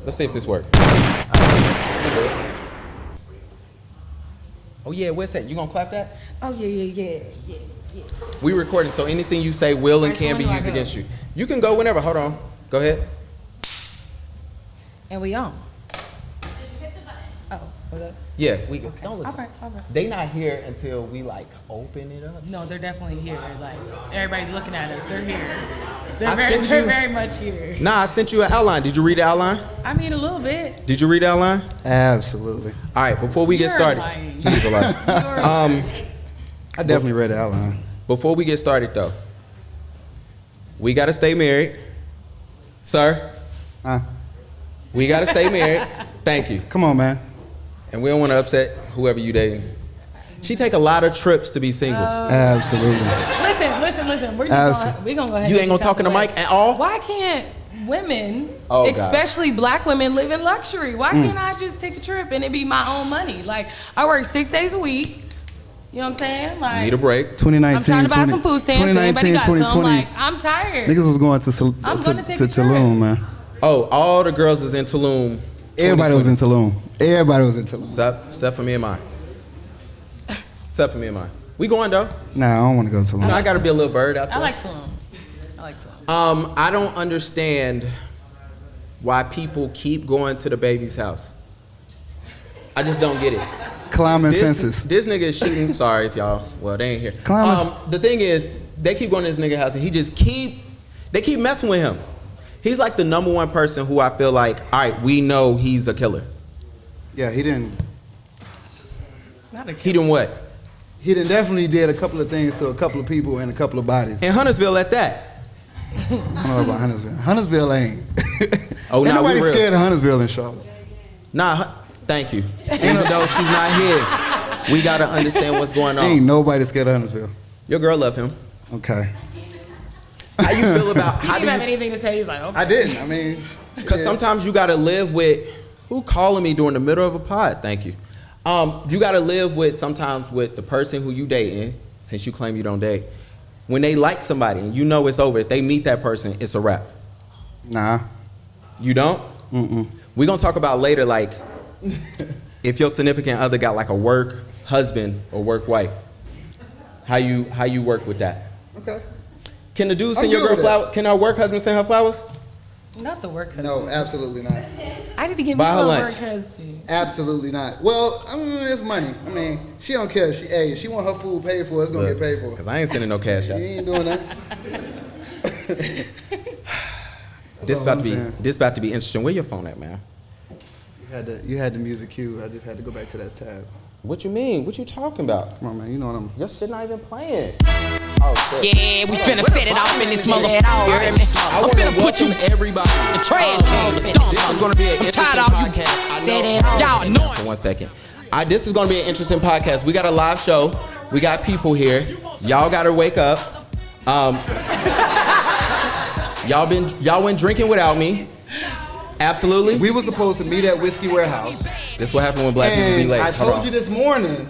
Let's see if this works. Oh yeah, where's that? You gonna clap that? Oh yeah. We recording, so anything you say will and can be used against you. You can go whenever. Hold on. Go ahead. And we on. Did you hit the button? Oh, hold up. Yeah, we don't listen. All right. They not here until we like open it up. No, they're definitely here. Like everybody's looking at us. They're here. I They're sent you- very much here. Nah, I sent you an outline. Did you read the outline? I mean, a little bit. Did you read the outline? Absolutely. All right, before we get You're started. lying. He's a liar. I definitely read the outline. Before we get started though, we gotta stay married. Sir, Huh? we gotta stay married. Thank you. Come on, man. And we don't wanna upset whoever you dating. She take a lot of trips to be single. Absolutely. Listen. We're gonna go ahead. You and ain't gonna get this talk in the out way. mic at all? Why can't women, Oh, gosh. especially black women, live in luxury? Why can't I just take a trip and it be my own money? Like I work 6 days a week. You know what I'm saying? Like Need a break. 2019, I'm trying to buy some food stamps. Anybody got some? 2020. Like I'm tired. Niggas was going to I'm gonna take a Tulum, man. Oh, all the girls is in Tulum. Everybody was in Tulum. Except for me and mine. Except for me and mine. We going though. Nah, I don't want to go to Tulum. I gotta be a little bird out there. I like Tulum. I don't understand why people keep going to DaBaby's house. I just don't get it. Climbing fences. This nigga is shooting. Sorry if y'all. Well, they ain't here. Climbing. The thing is, they keep going to this nigga house, and they keep messing with him. He's like the number one person who I feel like, all right, we know he's a killer. Yeah, he didn't. He done what? He done definitely did a couple of things to a couple of people and a couple of bodies. In Huntersville at that. I don't know about Huntersville. Huntersville ain't. Oh, ain't nah, nobody we real. scared of Huntersville in Charlotte. Nah, thank you. Even though she's not here, we gotta understand what's going on. Ain't nobody scared of Huntersville. Your girl love him. Okay. How you feel about? He How didn't do have you? anything to say. He was like, okay. I didn't. I mean, Because sometimes you gotta live with. Who calling me during the middle of a pod? Thank you. You gotta live with sometimes with the person who you dating, since you claim you don't date. When they like somebody and you know it's over, if they meet that person, it's a wrap. Nah. You don't? Mm-mm. We're gonna talk about later, like if your significant other got like a work husband or work wife. How you work with that? Okay. Can the dude I'm send your good girl with that. flowers? Can our work husband send her flowers? Not the work husband. No, absolutely not. I need to get me Buy her a lunch. work husband. Absolutely not. Well, I mean, it's money. I mean, she don't care. She want her food paid for. It's gonna get paid for. Because I ain't sending no cash You out. ain't doing that. This all about I'm to be saying. interesting. Where your phone at, man? You had the music cue. I just had to go back to that tab. What you mean? What you talking about? Come on, man. You know what I'm. Your shit not even playing. Oh shit. Yeah, we finna set it off in this motherfucker. I'm finna put you everybody. the trash can. This is gonna be an interesting tired of you podcast. set it off. Y'all know For 1 second. This is gonna be an interesting podcast. We got a live show. We got people here. Y'all gotta wake up. Y'all went drinking without me. Absolutely. We were supposed to meet at Whiskey Warehouse. This what happened when black people be And late. I Hold told on. you this morning.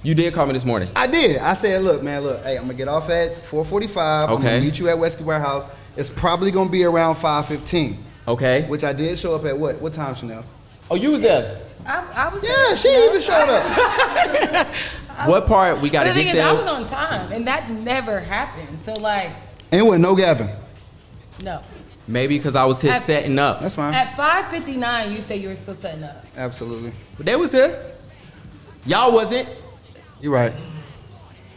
You did call me this morning. I did. I said, look, hey, I'm gonna get off at 4:45. I'm Okay. gonna meet you at Whiskey Warehouse. It's probably gonna be around 5:15. Okay. Which I did show up at what? What time, Chanel? Oh, you was there. I was. Yeah, she even showed up. What part we gotta But the get thing is, I was there? on time, and that never happened. So like, And with no Gavin. no. Maybe because I was here setting up. That's fine. At 5:59, you said you were still setting up. Absolutely. But they was here. Y'all wasn't. You're right.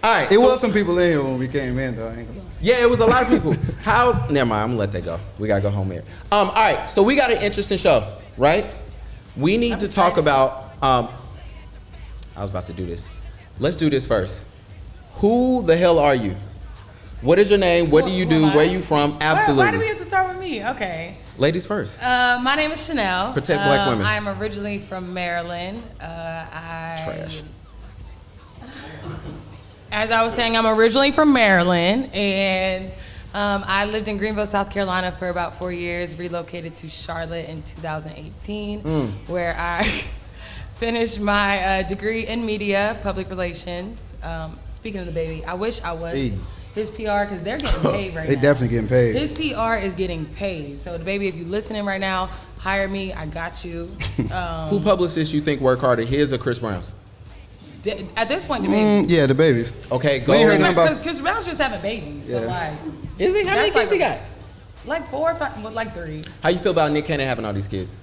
All right. It so- was some people in here when we came in, though. I ain't gonna lie. Yeah, it was a lot of people. Never mind, I'm gonna let that go. We gotta go home here. All right, so we got an interesting show, right? We need to talk about, I was about to do this. Let's do this first. Who the hell are you? What is your name? What do you do? Where you from? Absolutely. Why do we have to start with me? Okay. Ladies first. My name is Chanel. Protect black women. I'm originally from Maryland. Trash. As I was saying, I'm originally from Maryland, and I lived in Greenville, South Carolina for about 4 years, relocated to Charlotte in 2018, where I finished my degree in media, public relations. Speaking of DaBaby, I wish I was his PR, because they're getting paid right They now. definitely getting paid. His PR is getting paid. So, DaBaby, if you're listening right now, hire me. I got you. Who publicists you think work harder, his or Chris Brown's? At this point, DaBaby. Yeah, the babies. Okay, go. We ain't heard nothing about- Because Chris Brown's just having babies. So, Yeah. like, Is he? How many That's kids he like- got? like 4 or 5, well, like 3. How you feel about Nick Cannon having all these kids?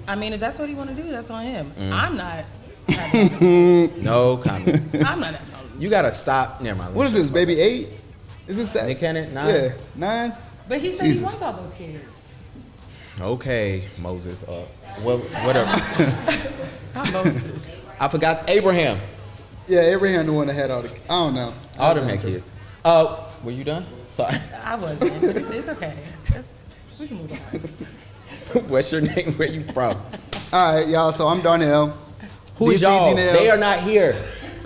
I mean, if that's what he want to do, that's on him. I'm not. having No comment. I'm not having all You gotta stop. Never mind. What is this, baby? 8? Is this 7? Nick Cannon? 9? Yeah, 9. But he said Jesus. he wants all those kids. Okay, Moses. Well, whatever. Not Moses. I forgot Abraham. Yeah, Abraham the one that had all the. I don't know. All them had kids. Were you done? Sorry. I wasn't. But it's okay. We can move on. What's your name? Where you from? All right, y'all. So I'm Darnell. Who is DC y'all? D-Nails. They are not here.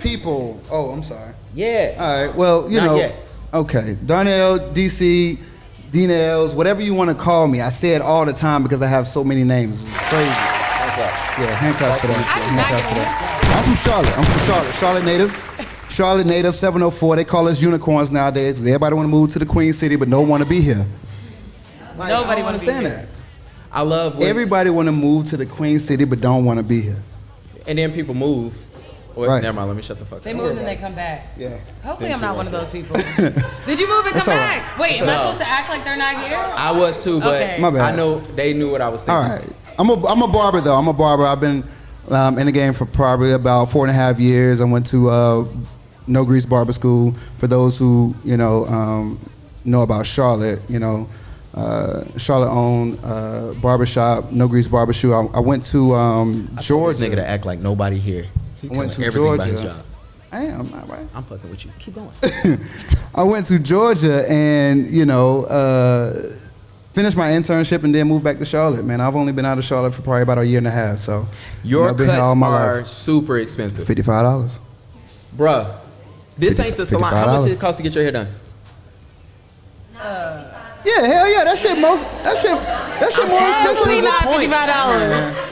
People. Oh, I'm sorry. Yeah. All right. Well, you Not know. yet. Okay. Darnell, DC, D-Nails, whatever you want to call me. I say it all the time because I have so many names. It's crazy. Yeah, handcuffs for that. I did not Handcuffs get for a that. I'm from Charlotte. Charlotte native. Charlotte native, 704. They call us unicorns nowadays because everybody want to move to the Queen City, but no one want to be here. Like, Nobody I wanna don't be understand here. that. I love when, Everybody want to move to the Queen City, but don't want to be here. and then people move. Well, Right. Never mind. Let me shut the fuck They up. move and they come back. Yeah. Hopefully I'm not one of those people. Did you move and That's come all back? right. Wait, am I No. supposed to act like they're not here? I was too, but Okay. My bad. I know they knew what I was All thinking. right. I'm a barber though. I'm a barber. I've been in the game for probably about 4.5 years. I went to No Grease Barber School. For those who know about Charlotte, Charlotte owned barbershop, No Grease Barber Shoe. I went to This Georgia. nigga to act like nobody here. He I went telling to everything about his Georgia. job. I am not right. I'm fucking with you. Keep going. I went to Georgia and finished my internship and then moved back to Charlotte. Man, I've only been out of Charlotte for probably about a year and a half. So Your I've been here cuts all my are life. super expensive. $55. Bruh, this ain't the salon. How much $55. did it cost to get your hair done? Yeah, hell yeah, that shit more expensive. Definitely not point. $55.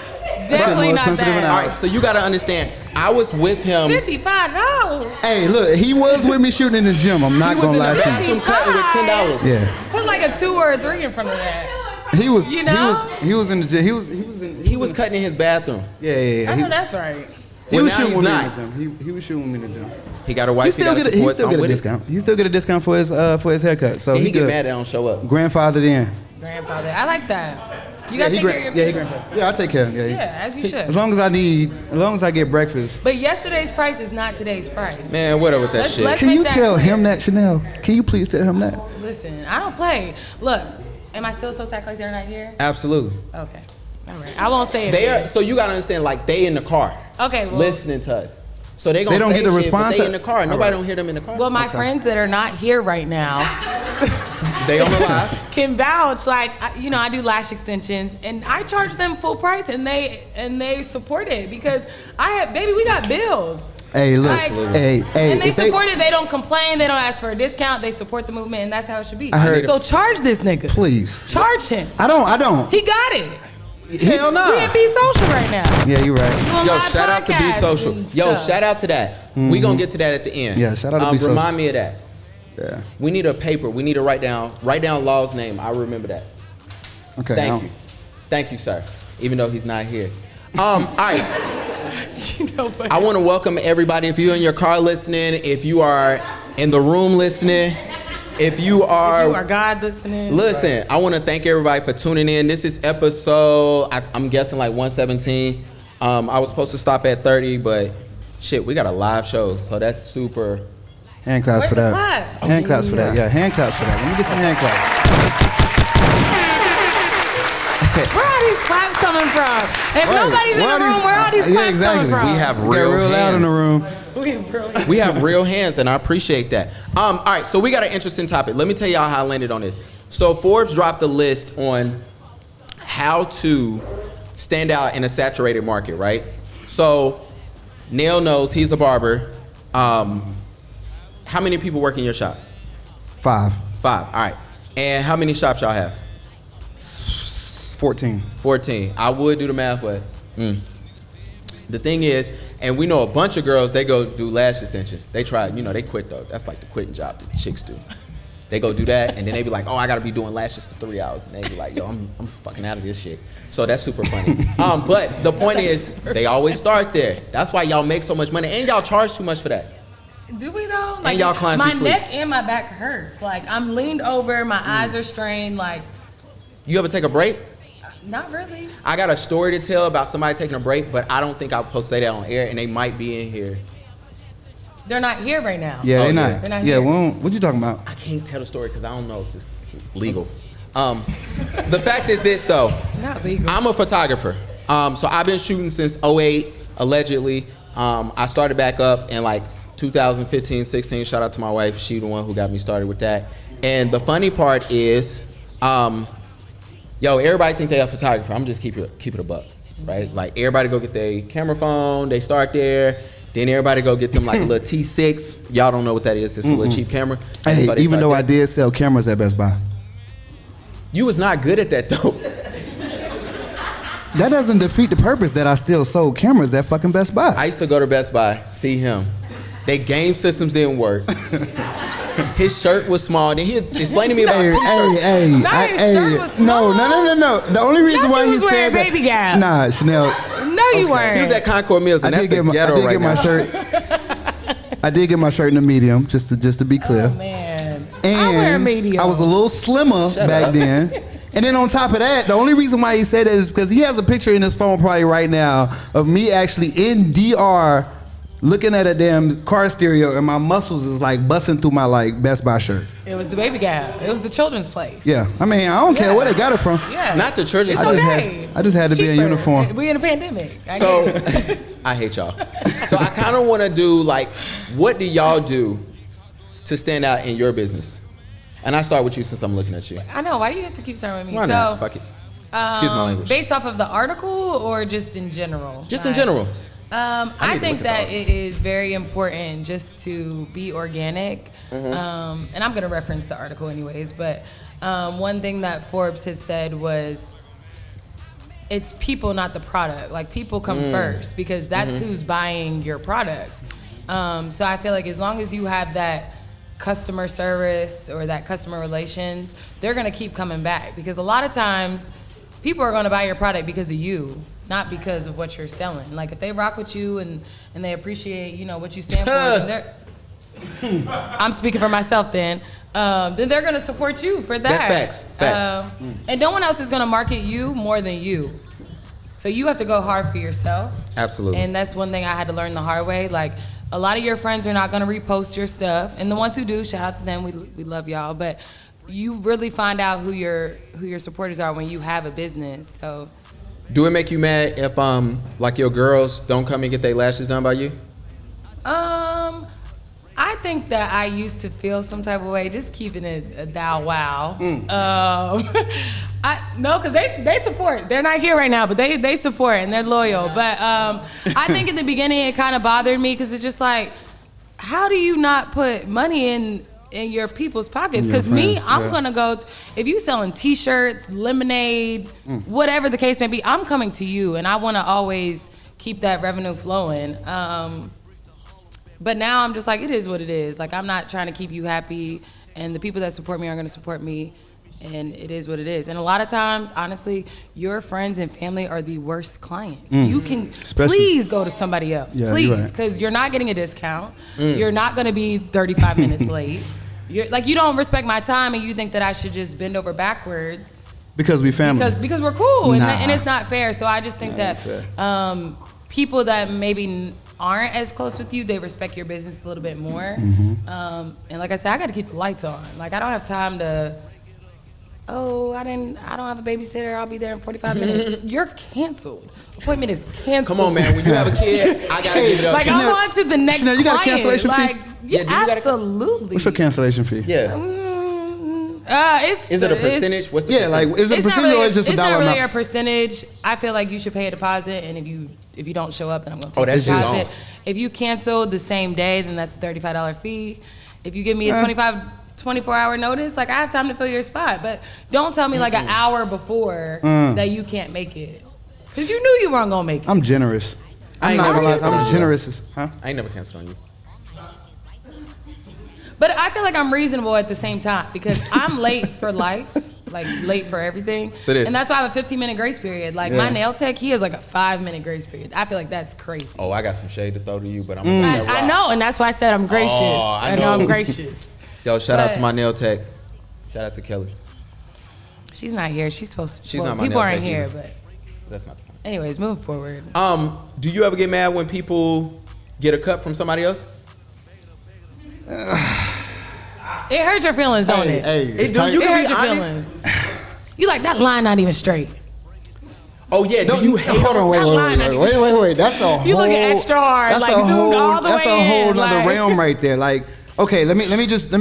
Definitely more not expensive than that. All right, so you gotta understand. I was with him. $55. Hey, look, he was with me shooting in the gym. I'm He not was gonna in the lie to bathroom cutting with $10. you. Yeah, Put like a 2 or a 3 in front of that. he was. You know? He was in the gym. He was cutting in his bathroom. Yeah. I He, know that's right. he Well, was now shooting he's with me not. in the gym. He was shooting with me in the gym. He got a He wife. He still got get a a, he support, still so get I'm a with it. discount. He still get a discount for his haircut. So And he get good. mad that I don't show up. Grandfathered in. Grandfather. I like that. You Yeah, gotta take care of your he people. grandfathered. Yeah, I take care of him. Yeah, as you should. As long as I get breakfast. But yesterday's price is not today's price. Man, what up with that Let's- shit? let's- Can make you that tell clear. him that, Chanel? Can you please tell him that? Listen, I don't play. Look, am I still supposed to act like they're not here? Absolutely. Okay. All right. I won't say it. They again. are. So you gotta understand, like they in the car, Okay, well. listening to us. So they gonna They don't say get the shit, but response? they in the car. Nobody All right. don't hear them in the car. Well, my friends that are not here right now They on the live. can vouch. Like, I do lash extensions, and I charge them full price, and they support it because baby, we got bills. Hey, look. Like, Hey. And they if support it. They don't complain. They don't ask for a discount. They support the movement, and that's how it should be. I heard- So charge this nigga. Please. Charge him. I don't. He got it. Hell no. We at Be Social right now. Yeah, you're right. Doing Yo, live shout out to Be podcasts Social. and Yo, stuff. shout out to that. We gonna get to that at the end. Yeah, shout out to Be Social. Remind me of that. Yeah. We need a paper. We need to write down Law's name. I remember that. Okay. Thank you, sir. Even though he's not here. All right. You know what? I want to welcome everybody. If you're in your car listening, if you are in the room listening, if you You are are God listening. listen, I want to thank everybody for tuning in. This is episode, I'm guessing like 117. I was supposed to stop at 30, but shit, we got a live show, so that's super. Hand claps Where's for the that. claps? Hand claps for that. Yeah, hand claps for that. Let me get some hand claps. Where are these claps coming from? If nobody's in the room, where are these claps coming from? We have We got real real loud in the hands. room. We have real hands, and I appreciate that. All right, so we got an interesting topic. Let me tell y'all how I landed on this. So Forbes dropped a list on how to stand out in a saturated market, right? So Neil knows he's a barber. How many people work in your shop? 5. 5. All right. And how many shops y'all have? 14. 14. I would do the math, but The thing is, and we know a bunch of girls, they go do lash extensions. They try, they quit though. That's like the quitting job that chicks do. They go do that, and then they be like, oh, I gotta be doing lashes for 3 hours. And they be like, yo, I'm fucking out of this shit. So that's super funny. But the point is, they always start there. That's why y'all make so much money, and y'all charge too much for that. Do we though? And y'all clients my be sleep. neck and my back hurts. Like I'm leaned over, my eyes are strained. Like, You ever take a break? not really. I got a story to tell about somebody taking a break, but I don't think I'm supposed to say that on air, and they might be in here. They're not here right now. Yeah, they're not. They're not Yeah, here. what you talking about? I can't tell the story because I don't know if it's legal. The fact is this though, Not legal. I'm a photographer. So I've been shooting since 2008, allegedly. I started back up in like 2015, 16. Shout out to my wife. She the one who got me started with that. And the funny part is, everybody think they a photographer. I'm just keep it a buck, right? Like everybody go get their camera phone. They start there. Then everybody go get them like a little T6. Y'all don't know what that is. It's a little cheap camera. And Hey, so they even start though there. I did sell cameras at Best Buy, You was not good at that though. that doesn't defeat the purpose that I still sold cameras at fucking Best Buy. I used to go to Best Buy, see him. They game systems didn't work. His shirt was small. Then he explained to me about t-shirts. Not his shirt was No. small. The only reason Thought why you he was wearing said that. baby gown. Nah, Chanel. No, you weren't. He was at Concord Mills, and that's the ghetto right now. I did get my shirt in a medium, just to be clear. Oh, man. And I wear a medium. I was a little slimmer back up. then. And then on top of that, the only reason why he said that is because he has a picture in his phone probably right now of me actually in DR looking at a damn car stereo, and my muscles is like busting through my like Best Buy shirt. It was the baby gown. It was the children's place. Yeah, I mean, I don't care where they got it from. Yeah. Not the children's It's place. okay. I just had to be in Cheaper. uniform. We in a pandemic. I So get it. I hate y'all. So I kind of want to do like, what do y'all do to stand out in your business? And I start with you since I'm looking at you. I know. Why do you have to keep starting with me? Why so, not? Fuck it. Excuse my language. Based off of the article or just in general? Just in general. I to think look at that the it is very important just to be organic. And I'm going to reference the article anyways, but one thing that Forbes has said was it's people, not the product. Like people come first because that's who's buying your product. So I feel like as long as you have that customer service or that customer relations, they're going to keep coming back because a lot of times people are going to buy your product because of you, not because of what you're selling. Like if they rock with you and they appreciate, what you stand for, then they're I'm speaking for myself then they're going to support you for that. That's facts. And no one else is going to market you more than you. So you have to go hard for yourself. Absolutely. And that's one thing I had to learn the hard way. Like a lot of your friends are not going to repost your stuff, and the ones who do, shout out to them. We love y'all, but you really find out who your supporters are when you have a business. So, Do it make you mad if like your girls don't come and get their lashes done by you? I think that I used to feel some type of way, just keeping it a thou wow. Because they support. They're not here right now, but they support and they're loyal. But I think in the beginning it kind of bothered me because it's just like, how do you not put money in your people's pockets? Because me, I'm gonna go. If you selling T-shirts, lemonade, whatever the case may be, I'm coming to you, and I want to always keep that revenue flowing. But now I'm just like, it is what it is. Like I'm not trying to keep you happy, and the people that support me are gonna support me. And it is what it is. And a lot of times, honestly, your friends and family are the worst clients. You can please go to somebody else, please, because you're not getting a discount. You're not going to be 35 minutes late. You don't respect my time, and you think that I should just bend over backwards Because we family. because we're cool, Nah. and it's not fair. So I just think that people that maybe aren't as close with you, they respect your business a little bit more. And like I said, I got to keep the lights on. Like I don't have time to. Oh, I don't have a babysitter. I'll be there in 45 minutes. You're canceled. Appointment is canceled. Come on, man. When you have a kid, I gotta give it up. Like to you. I'm on to the next Chanel, you got a client. cancellation fee? Like, Yeah, do you got a- absolutely. What's your cancellation fee? Yeah. Is it a percentage? What's the Yeah, like percentage? is it a It's not percentage really, or is it just a it's dollar not really amount? a percentage. I feel like you should pay a deposit, and if you don't show up, then I'm going to take that's the just deposit. gone. If you cancel the same day, then that's a $35 fee. If you give me a 24-hour notice, like I have time to fill your spot, but don't tell me like an hour before that you can't make it, because you knew you weren't gonna make it. I'm generous. I ain't not never gonna lie, canceled on I'm you. generous. Huh? I ain't never canceled on you. But I feel like I'm reasonable at the same time because I'm late for life, like late for everything. It is. And that's why I have a 15-minute grace period. Like my Yeah. nail tech, he has like a 5-minute grace period. I feel like that's crazy. Oh, I got some shade to throw to you, but I'm gonna let that rock. I know, and that's why I said I'm gracious. Oh, I I know know. I'm gracious. Yo, shout out to But- my nail tech. Shout out to Kelly. She's not here. She's supposed to. She's well, not my people nail aren't tech here, either. but That's not the point. anyways, moving forward. Do you ever get mad when people get a cut from somebody else? It hurts your feelings, don't it? Hey, It do. You It can hurts be your honest. feelings. You like that line not even straight. Oh yeah. Do you hate? Hold on, wait. That's a whole. You looking extra hard, that's like a zoomed whole, all the that's way a whole in, nother like- realm right there. Like, okay, let me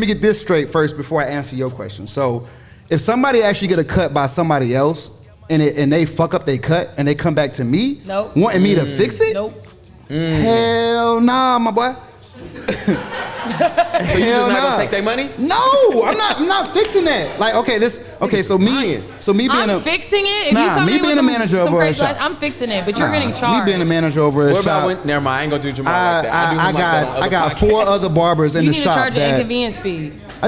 get this straight first before I answer your question. So, if somebody actually get a cut by somebody else and they fuck up their cut and they come back to me, Nope. wanting me to fix it, Nope. hell nah, my boy. So you just not gonna take their money? No, I'm not fixing that. Like, okay, so me being I'm fixing it. If Nah, you come me in with being a some, manager some over a crazy shop. lies, I'm fixing it, but you're getting charged. Me being a manager over a What shop. about when? Never mind. I ain't gonna do Jamal like that. I do him like that on I other got podcasts. 4 other barbers in You the need to shop charge an that inconvenience fee. I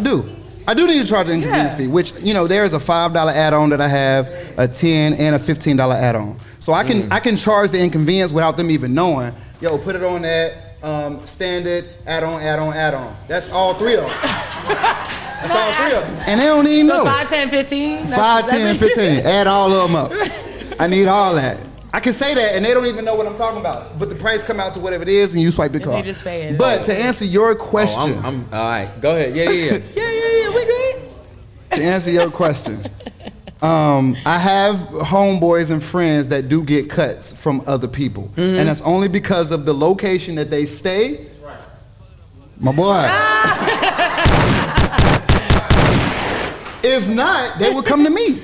do need to charge an inconvenience Yeah. fee, which, you know, there's a $5 add-on that I have, a $10 and a $15 add-on. So I can charge the inconvenience without them even knowing. Yo, put it on that standard add-on. That's all 3 of them. That's all 3 of them. And they don't even So know. 5, 10, 15? 5, 10, 15. Add all of them up. I need all that. I can say that, and they don't even know what I'm talking about. But the price come out to whatever it is, and you swipe the card. they just pay it. But to answer your question, Oh, I'm all right. Go ahead. Yeah. yeah, we good. To answer your question, I have homeboys and friends that do get cuts from other people, and that's only because of the location that they stay. My boy. If not, they would come to me.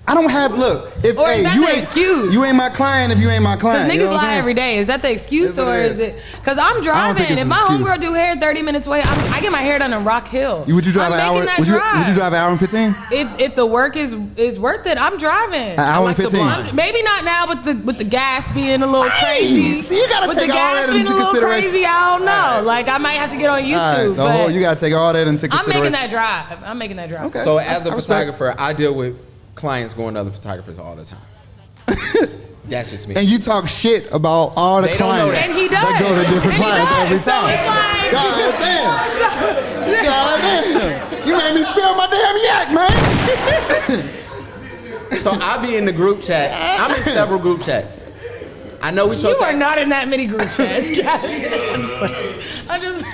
I don't have if Or is that you the ain't excuse? you ain't my client if you ain't my client. Because You know niggas what I'm lie saying? every day. Is that the excuse, That's what or it is is. it? Because I'm I don't driving. think it's If an my excuse. homegirl do hair 30 minutes away, I get my hair done in Rock Hill. Would you drive I'm an hour? making that Would you drive. drive an hour and 15? If the work is worth it, I'm driving. An hour like and the 15. blind. Maybe not now with the gas being a little crazy. See, you gotta with take the all gas that being into a little consideration. crazy, I don't know. Like I might have to get on YouTube. All right, but you gotta take all that into I'm consideration. making that drive. I'm making that drive. Okay. So as a I respect. photographer, I deal with clients going to other photographers all the time. That's just me. And you talk shit about all the They don't know clients that. And he does. that go to different And he clients does. every So time. it's like- God damn. God damn. You made me spill my damn yak, man. So I be in the group chats. I'm in several group chats. I know we supposed You are to. not in that many group chats. I'm just.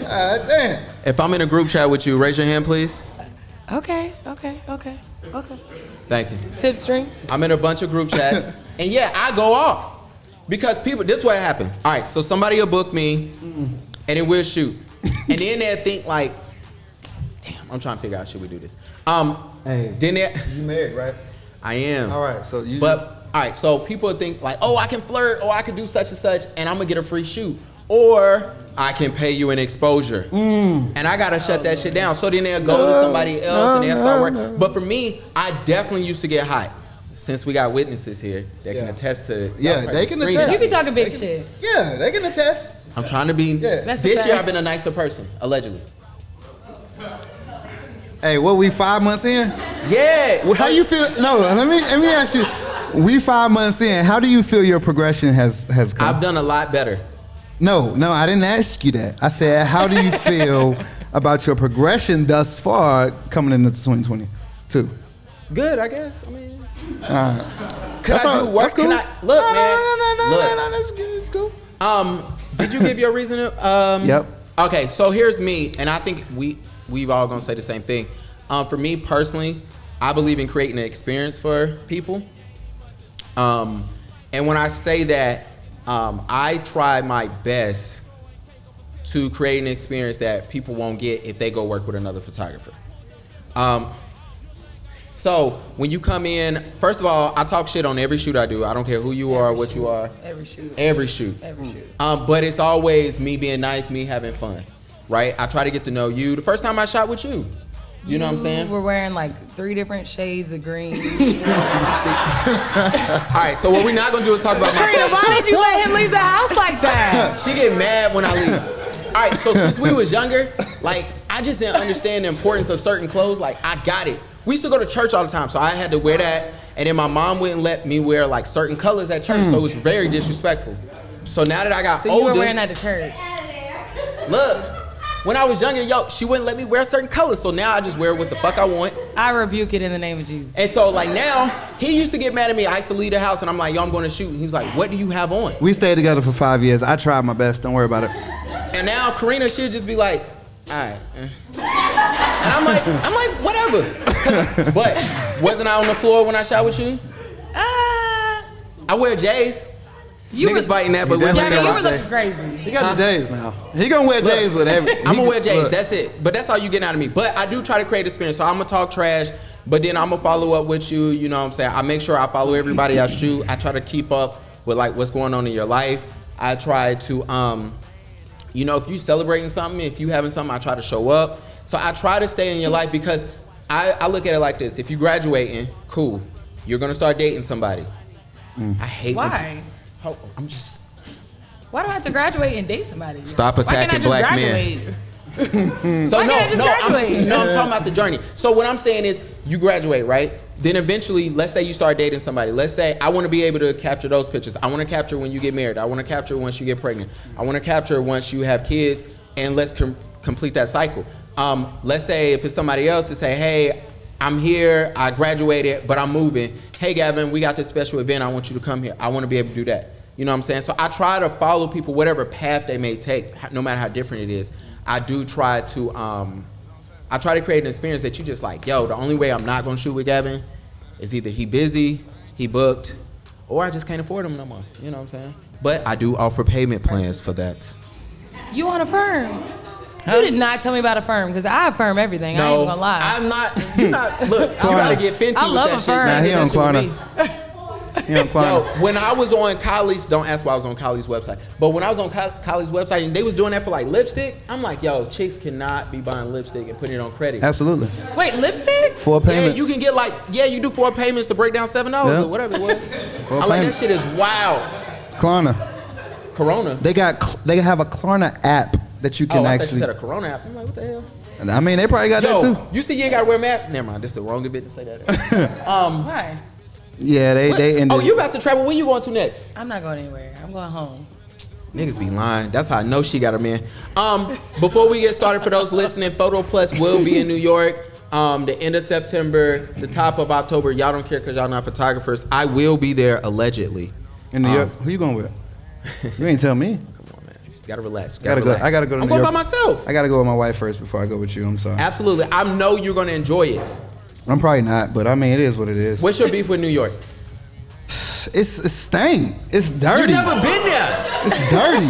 God damn. If I'm in a group chat with you, raise your hand, please. Okay. Thank you. Tip string. I'm in a bunch of group chats, and yeah, I go off because people. This is what happened. All right, so somebody will book me, and then we'll shoot, and then they'll think like, "Damn, I'm trying to figure out should we do this." Hey, Then they, you married, right? I am. All right, so you But just... all right, so people think like, "Oh, I can flirt, or I can do such and such, and I'm gonna get a free shoot, or I can pay you an exposure," and I gotta shut that shit down. So then they'll go to somebody else and they'll start working. But for me, I definitely used to get hyped. Since we got witnesses here that can Yeah. attest to Yeah, they can screen attest. You it. be talking big shit. Yeah, they can attest. I'm trying to be. Yeah. That's a This year fact. I've been a nicer person, allegedly. Hey, what, we 5 months in? Yeah. Well, how you feel? No, let me ask you. We 5 months in. How do you feel your progression has come? I've done a lot better. No, I didn't ask you that. I said, how do you feel about your progression thus far coming into 2022? Good, I guess. I mean, could That's I all- do work? that's cool. Can I look, No, man? Look. no, that's good. That's cool. Did you give your reason? Yep. Okay, so here's me, and I think we all gonna say the same thing. For me personally, I believe in creating an experience for people. And when I say that, I try my best to create an experience that people won't get if they go work with another photographer. So when you come in, first of all, I talk shit on every shoot I do. I don't care who you are, what you are. Every shoot. Every shoot. Every shoot. But it's always me being nice, me having fun, right? I try to get to know you. The first time I shot with you, You know what I'm saying? We're wearing like 3 different shades of green. All right, so what we're not gonna do is talk about my Karina, fashion. why did you let him leave the house like that? She get mad when I leave. All right, so since we was younger, like I just didn't understand the importance of certain clothes. Like I got it. We used to go to church all the time, so I had to wear that. And then my mom wouldn't let me wear like certain colors at church, so it was very disrespectful. So now that I got So older, you were wearing that to church? look, when I was younger, she wouldn't let me wear certain colors. So now I just wear what the fuck I want. I rebuke it in the name of Jesus. And so like now, he used to get mad at me. I used to leave the house and I'm like, yo, I'm going to shoot. And he was like, what do you have on? We stayed together for 5 years. I tried my best. Don't worry about it. And now Karina, she'll just be like, all right. And I'm like, whatever. But wasn't I on the floor when I shot with you? I wear J's. Niggas biting that, but women Yeah, think you I'm were looking crazy. He got the J's now. He gonna wear J's with every. I'm gonna wear J's, that's it. But that's all you get out of me. But I do try to create experience. So I'm gonna talk trash, but then I'm gonna follow up with you, you know what I'm saying? I make sure I follow everybody I shoot. I try to keep up with like what's going on in your life. I try to, you know, if you celebrating something, if you having something, I try to show up. So I try to stay in your life because I look at it like this. If you graduating, cool. You're gonna start dating somebody. I hate Why? I'm just... Why do I have to graduate and date somebody? Stop attacking black men. So Why can't I just graduate? I'm talking about the journey. So what I'm saying is you graduate, right? Then eventually, let's say you start dating somebody. Let's say I want to be able to capture those pictures. I want to capture when you get married. I want to capture once you get pregnant. I want to capture once you have kids, and let's complete that cycle. Let's say if it's somebody else to say, hey, I'm here, I graduated, but I'm moving. Hey, Gavin, we got this special event. I want you to come here. I want to be able to do that. You know what I'm saying? So I try to follow people, whatever path they may take, no matter how different it is. I do try to, I try to create an experience that you just like, yo, the only way I'm not gonna shoot with Gavin is either he busy, he booked, or I just can't afford him no more. You know what I'm saying? But I do offer payment plans for that. You on a firm? You did not tell me about a firm because I affirm everything. I ain't even gonna lie. I'm not. You're not. Look, you gotta get Fenty I with love that a shit. firm. Nah, he on Klarna. He on Yo, Klarna. when I was on Kylie's, don't ask why I was on Kylie's website, but when I was on Kylie's website and they was doing that for like lipstick, I'm like, yo, chicks cannot be buying lipstick and putting it on credit. Absolutely. Wait, lipstick? 4 payments. Yeah, you can get like, you do 4 payments to break down $7 Yeah. or whatever it was. 4 I like that payments. shit is wild. Klarna. Corona. They have a Klarna app that you can I thought you actually. said a Corona app. I'm like, what the hell? I mean, they probably got that too. Yo, you see you ain't gotta wear masks? Never mind, this is the wrong event to say that. Why? Yeah, they ended. Oh, you about to travel? Where you going to next? I'm not going anywhere. I'm going home. Niggas be lying. That's how I know she got a man. Before we get started, for those listening, Photo Plus will be in New York. The end of September, the top of October. Y'all don't care because y'all not photographers. I will be there allegedly. in New York. Who you going with? You ain't tell me. Come on, man. You gotta relax. I gotta go to I'm New going York by myself. I gotta go with my wife first before I go with you. I'm sorry. Absolutely. I know you're gonna enjoy it. I'm probably not, but I mean, it is what it is. What's your beef with New York? It's stank. It's dirty. You never been there. It's dirty.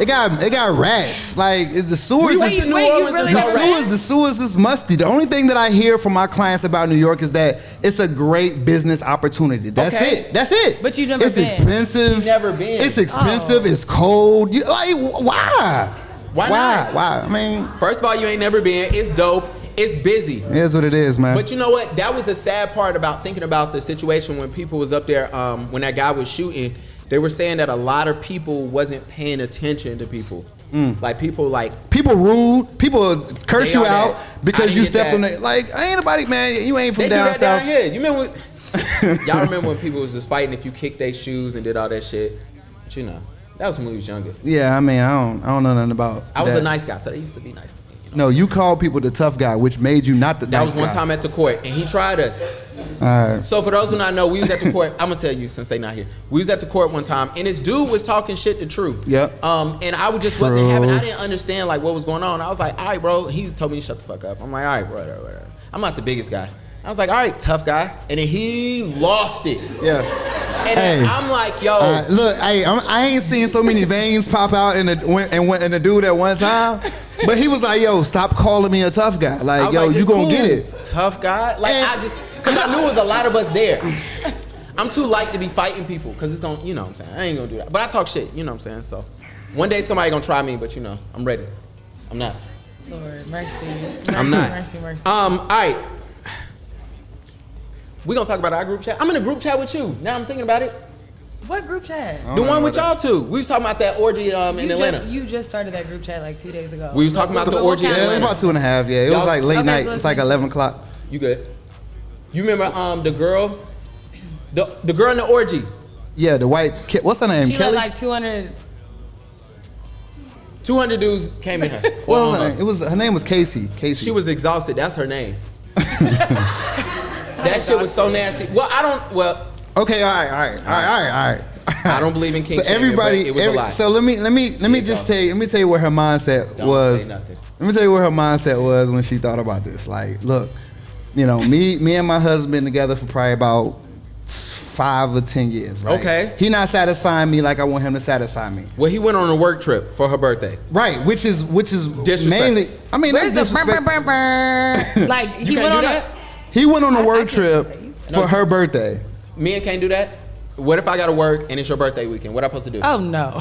It got rats. Like, it's the sewers. We went to New Orleans and saw rats. The sewers is musty. The only thing that I hear from my clients about New York is that it's a great business opportunity. That's Okay. it. That's it. But you never It's been. expensive. You never been. It's expensive. Oh. It's cold. You like why? Why not? Why? I mean, First of all, you ain't never been. It's dope. It's busy. it is what it is, man. But you know what? That was the sad part about thinking about the situation when people was up there, when that guy was shooting. They were saying that a lot of people wasn't paying attention to people. Like people People rude. People curse They you are out that. I because didn't you get stepped on that. it. Like, ain't nobody, man. You ain't from they do down that south. down here. You remember? Y'all remember when people was just fighting if you kicked their shoes and did all that shit? But you know, that was when we was younger. Yeah, I mean, I don't know nothing about. I was that. a nice guy, so they used to be nice to me. You know? No, you called people the tough guy, which made you not the That nice was one guy. time at the court, and he tried us. Alright. So for those who not know, we was at the court. I'm gonna tell you since they not here. We was at the court one time, and this dude was talking shit to True. Yep. And I just wasn't having. I didn't understand like what was going on. I was like, all right, bro. He told me to shut the fuck up. I'm like, all right, bro, whatever. I'm not the biggest guy. I was like, all right, tough guy. And then he lost it. Yeah. And then I'm like, yo. Look, I ain't seen so many veins pop out in the dude at one time. But he was like, yo, stop calling me a tough guy. I Like, was yo, like, you "This gonna cool, get it. tough guy." Like because I knew it was a lot of us there. I'm too light to be fighting people because it's gonna, you know what I'm saying. I ain't gonna do that. But I talk shit, you know what I'm saying. So one day somebody gonna try me, but you know, I'm ready. I'm not. Lord, mercy. I'm not. Mercy. All right. We gonna talk about our group chat. I'm in a group chat with you. Now I'm thinking about it. What group chat? The one with y'all two. We was talking about that orgy in Atlanta. You just started that group chat like 2 days ago. We was talking about the orgy in Yeah, it was Atlanta. about 2.5. Yeah, it was Y'all- like late Okay, night. so It's like 11 o'clock. You good? You remember the girl, the girl in the orgy? Yeah, the white. What's her name? She Kelly. let like 200. 200 dudes came in her. What was her name? Her name was Casey. Casey. She was exhausted. That's her name. That shit was so nasty. Well, I don't. Well, Okay, all right. I don't believe in king So shaming, everybody, but it was a lie. so let me just tell you. Let me tell you where her mindset Don't was. say nothing. Let me tell you where her mindset was when she thought about this. Like, look, me and my husband been together for probably about 5 or 10 years. Right? Okay. He not satisfying me like I want him to satisfy me. Well, he went on a work trip for her birthday. Right, which is Disrespect. mainly. I mean, Where's that's the burr, disrespect. burr, burr? Like You he can't went do on that? He went on a work can't- trip for her birthday. Me and can't do that. What if I got to work and it's your birthday weekend? What I supposed to do? Oh no.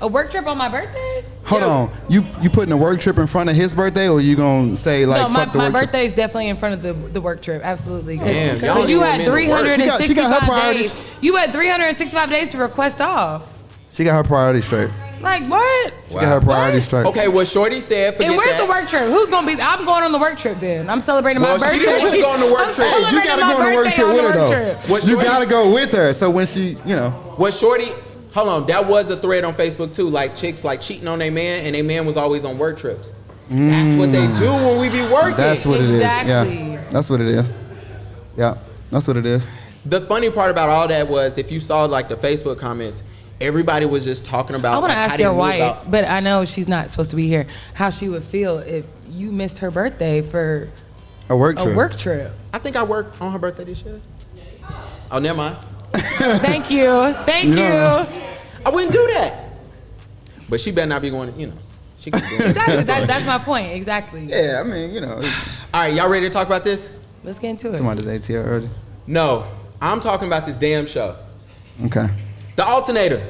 A work trip on my birthday? Hold on, you putting a work trip in front of his birthday, or you gonna say like No, fuck the my work trip? birthday is definitely in front of the work trip. Absolutely. Damn, y'all Because you ain't had even in the work. 365 She got her priorities. days. You had 365 days to request off. She got her priorities straight. Like what? She got her priorities straight. Okay, well, Shorty said, forget And where's that. the work trip? Who's gonna be? I'm going on the work trip then. I'm celebrating Well, my she birthday. didn't want to go on the work I'm trip. Hey, you celebrating gotta my go on the work birthday trip on with the her work though. trip. What You Shorty- gotta go with her. So when she, What Shorty, hold on, that was a thread on Facebook too. Like chicks like cheating on their man, and their man was always on work trips. That's what they do when we be working. that's what it is. Exactly. Yeah, that's what it is. Yeah, that's what it is. The funny part about all that was, if you saw like the Facebook comments, everybody was just talking about. I want to like, how ask they your knew wife, about- but I know she's not supposed to be here. How she would feel if you missed her birthday for A work a trip. work trip. I think I worked on her birthday this year. Oh, never mind. Thank you. Thank you. know. I wouldn't do that. But she better not be going. She could be doing it. Exactly. That's my point. Exactly. Yeah, I mean, All right, y'all ready to talk about this? Let's get into it. Come on, this ATL early. No, I'm talking about this damn show, Okay. The Alternator.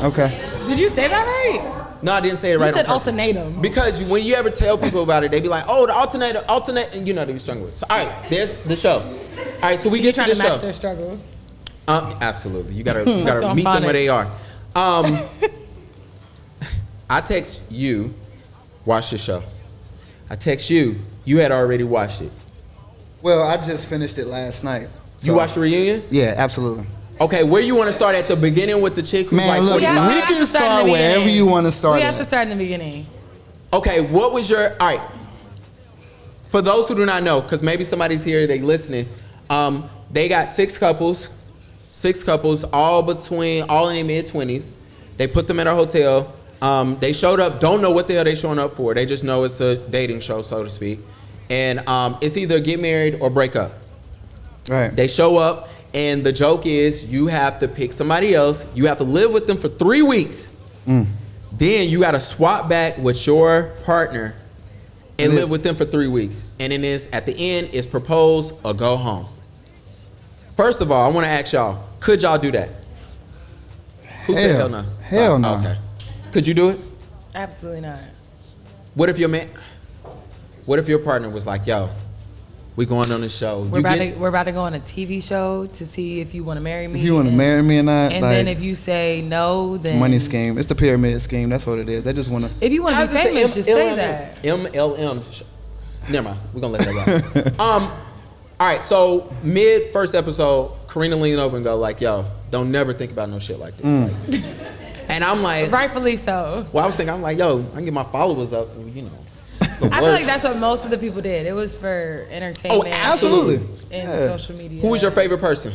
Okay. Did you say that right? No, I didn't say it right. You said on purpose. ultimatum. Because when you ever tell people about it, they be like, "Oh, the alternate," and they be struggling with. So, all right, there's the show. All right, so we get to Trying the to match show. their struggle. Absolutely, you gotta on meet them where they are. phonics. I text you, watch the show. I text you, you had already watched it. Well, I just finished it last night. You so- watched the reunion? Yeah, absolutely. Okay, where you want to start at the beginning with the chick who's Man, like look, 45? Yeah, we have can to start in start the wherever beginning. you want to start. We have at. to start in the beginning. Okay, what was your, all right. For those who do not know, because maybe somebody's here, they listening, they got six couples, all in their mid-20s. They put them in a hotel. They showed up, don't know what the hell they showing up for. They just know it's a dating show, so to speak. And it's either get married or break up. Right. They show up, and the joke is you have to pick somebody else. You have to live with them for 3 weeks. Then you got to swap back with your partner and live with them for 3 weeks. And then at the end, it's propose or go home. First of all, I want to ask y'all, could y'all do that? Who said hell no? Hell no. Okay. Could you do it? Absolutely not. What if your partner was like, yo, we going on the show. We're about to go on a TV show to see if you want to marry me. If you want to marry me or not, And like, then if you say no, then money scheme. It's the pyramid scheme. That's what it is. They just want to. If you want to be How's this the famous, just say that. MLM. Never mind. We're going to let that go. All right. So mid first episode, Karina leaned over and go like, yo, don't never think about no shit like this. Like, and I'm like, Rightfully so. well, I was thinking, I'm like, yo, I can get my followers up. You know, it's gonna I feel work. like that's what most of the people did. It was for entertainment. Oh, absolutely. And social media. Who was your favorite person?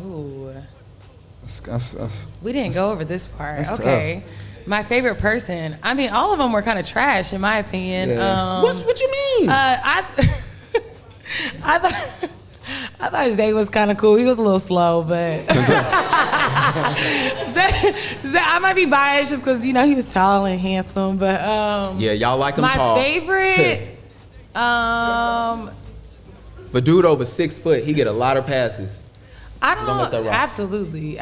Ooh. That's We didn't go over this part. That's Okay. My favorite person. I mean, all of them were kind of trash in my opinion. Yeah. What you mean? I thought Zay was kind of cool. He was a little slow, but Zay, I might be biased just because he was tall and handsome. But yeah, y'all like him my tall. favorite, If a dude over 6 foot, he get a lot of passes. I don't Don't let that know. rock. Absolutely,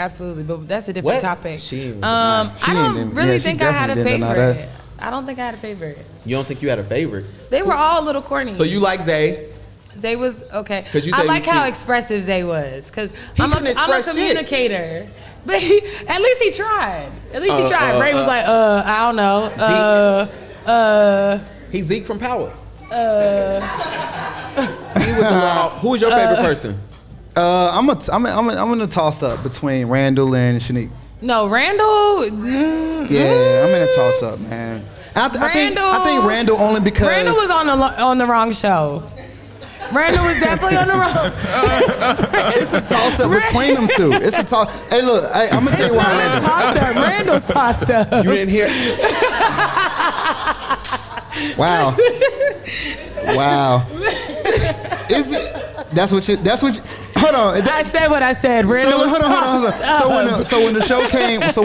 but that's a different What? topic. She I don't didn't- really yeah, she think I had a definitely didn't deny favorite. I don't think I had a favorite. You don't think you had a favorite? They were all a little corny. So you like Zay? Zay was okay. 'Cause you I said he like was how cute. expressive Zay was, because He I'm couldn't a express shit. communicator. But at least he tried. At least he tried. Ray was like, I don't know. He's Zeke from Power. He was a little, who was your favorite person? I'm gonna toss up between Randall and Shanique. No, Randall. Yeah, I'm in a toss up, man. I think Randall only because Randall was on the wrong show. Randall was definitely on the wrong. it's a toss up between them two. It's a toss. Hey, look, I'm gonna tell you why Randall. Randall's tossed up. You didn't hear? Wow. Is it? That's what you. Hold on. I said what I said. Randall was hold on. So when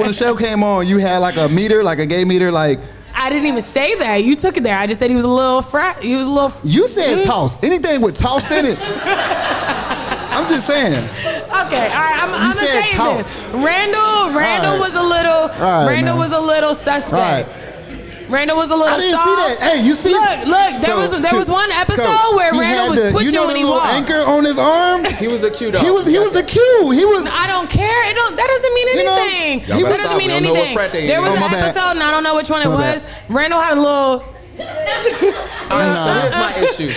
the show came on, you had like a meter, like a gay meter, like. I didn't even say that. You took it there. I just said he was a little frat. He was a little. You said tossed. Anything with tossed in it. I'm just saying. Okay, all right. I'm gonna said say toss. this. Randall right. was a little. right, Randall man. was a little suspect. Right. Randall was a little I didn't soft. see that. Hey, you see? Look. There was one episode where he Randall had was twitching you know when the he little walked. anchor on his arm. He was a cute dog. He was a Q. He was. I don't care. That doesn't mean You know, anything. Y'all better That doesn't stop. mean We don't know what anything. frat they in. There was Oh, an my bad. episode, and I don't know which one it My was. bad. Randall had a little. So here's my issue.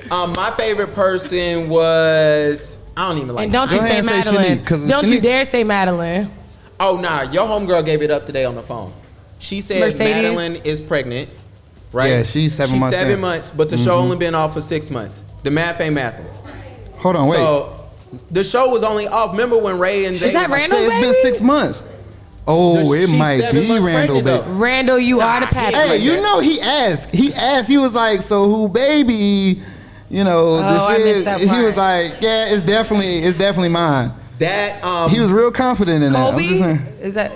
My favorite person was I don't even like. And don't you Go say ahead and say Madeline. Shanique, 'cause Don't you Shanique- dare say Madeline. Oh nah, your homegirl gave it up today on the phone. She said Mercedes? Madeline is pregnant, right? Yeah, she's 7 months in. but the show only been off for 6 months. The math ain't mathing. Hold on, wait. So the show was only off. Remember when Ray and Zay Is that was like, Randall? It's been baby? 6 months. Oh, it She's might 7 be months Randall, pregnant, baby. though. Randall, you are the Nah, pappy. he- Hey, you know he asked. He was like, so who, baby? You know, I this missed is. that He part. was like, yeah, it's definitely mine. That He was real confident in that. I'm Kobe? just saying. Is that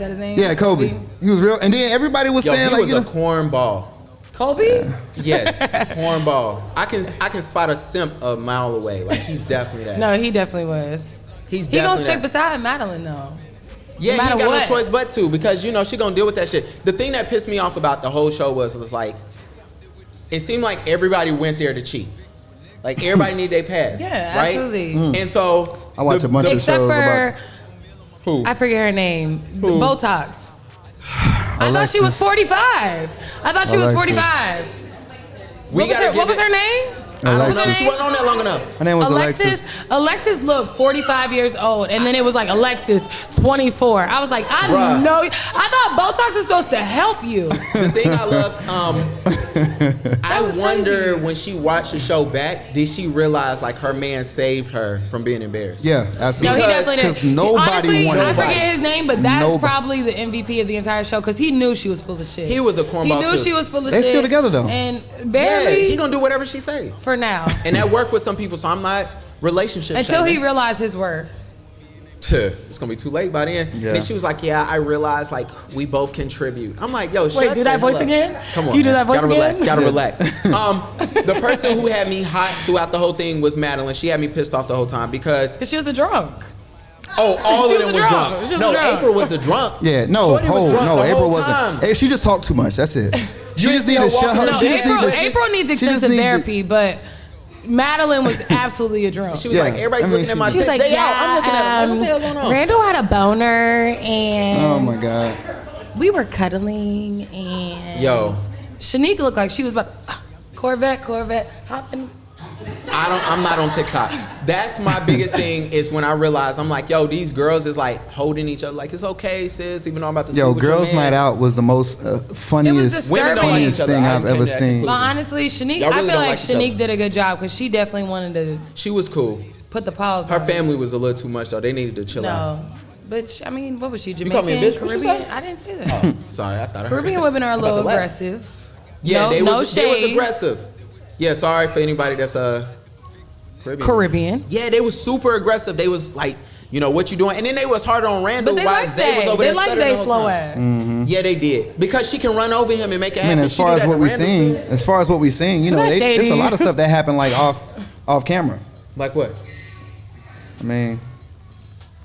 his name? Yeah, Kobe. He was real, and then everybody was yo, saying he like, was you a know, cornball. Kobe? Yes, cornball. I can spot a simp a mile away. Like he's definitely that. No, he definitely was. He's He gonna definitely stick that. beside Madeline though. Yeah, no he matter got what. no choice but to because you know she gonna deal with that shit. The thing that pissed me off about the whole show was like, it seemed like everybody went there to cheat. Like everybody need their pass. Yeah, right? absolutely. And so I watch a bunch of Except shows for about. who? I forget her name. Who? Botox. I thought she was 45. I thought she was Alexis. 45. We What gotta was give her it- name? I don't know. Alexis. She wasn't on that long enough. Her name was Alexis. Alexis looked 45 years old, and then it was like Alexis 24. I was like, I Bruh. know. I thought Botox was supposed to help you. The thing I loved, I was wonder crazy. when she watched the show back, did she realize like her man saved her from being embarrassed? Yeah, No, absolutely. he definitely did. Because nobody Honestly, wanted I nobody. forget his name, but that's Nobody. probably the MVP of the entire show because he knew she was full of shit. He was a cornball, He knew too. she was full of They shit. still together, though. And Yeah, barely he gonna do whatever she say. for now. And that worked with some people, so I'm not relationship Until he shaming. realized his worth. It's gonna be too late by then. Yeah. And then she was like, "Yeah, I realized like we both contribute." I'm like, "Yo, shut Wait, do that the voice hell up. again? Come on, You do man. that voice gotta again? relax. Gotta relax. The person who had me hot throughout the whole thing was Madeline. She had me pissed off the whole time because Because she was a drunk. all She of was them a was drunk. drunk. She was No, a drunk. April was the drunk. Yeah, no, Shorty was drunk the April whole wasn't. time. Hey, she just talked too much. That's it. She You just see need her to shut walking her. down- No, She just April, need to. April needs she just extensive need to- therapy, but Madeline was absolutely a drunk. She was Yeah, like, everybody's I mean, looking at my She was tits. like, They out. I'm looking at them. What the hell going on? Randall had a boner, and Oh my God. we were cuddling, and Yo. Shanique looked like she was about Corvette, hopping. I'm not on TikTok. That's my biggest thing is when I realize I'm like, yo, these girls is like holding each other. Like, it's okay, sis, even though I'm about to Yo, sleep with your Girls man. Night Out was the most funniest, Women don't like funniest each other. thing I I've came ever to that seen. But conclusion. honestly, Shanique, Y'all I really feel don't like like each other. Shanique did a good job because she definitely wanted to She was cool. put the pause Her on. family was a little too much though. They needed to chill out. No. But, I mean, what was she, Jamaican, called me a bitch? What'd you Caribbean? say? I didn't say that. Sorry, I thought I heard Caribbean it. women are a I'm about little to laugh. aggressive. Yeah, No- they no was shade. aggressive. Yeah, sorry for anybody that's Caribbean. Yeah, they was super aggressive. They was like, you know, what you doing? And then they was harder on Randall But they while like Zay was Zay. over They there like stuttering Zay the whole slow time. ass. Yeah, they did. Because she can run over him and make it I happen. mean, as She far do as that what to we Randall, seen, too. as far as what we seen, you know, that there's shady? a lot of stuff that happened like off camera. Like what? I mean,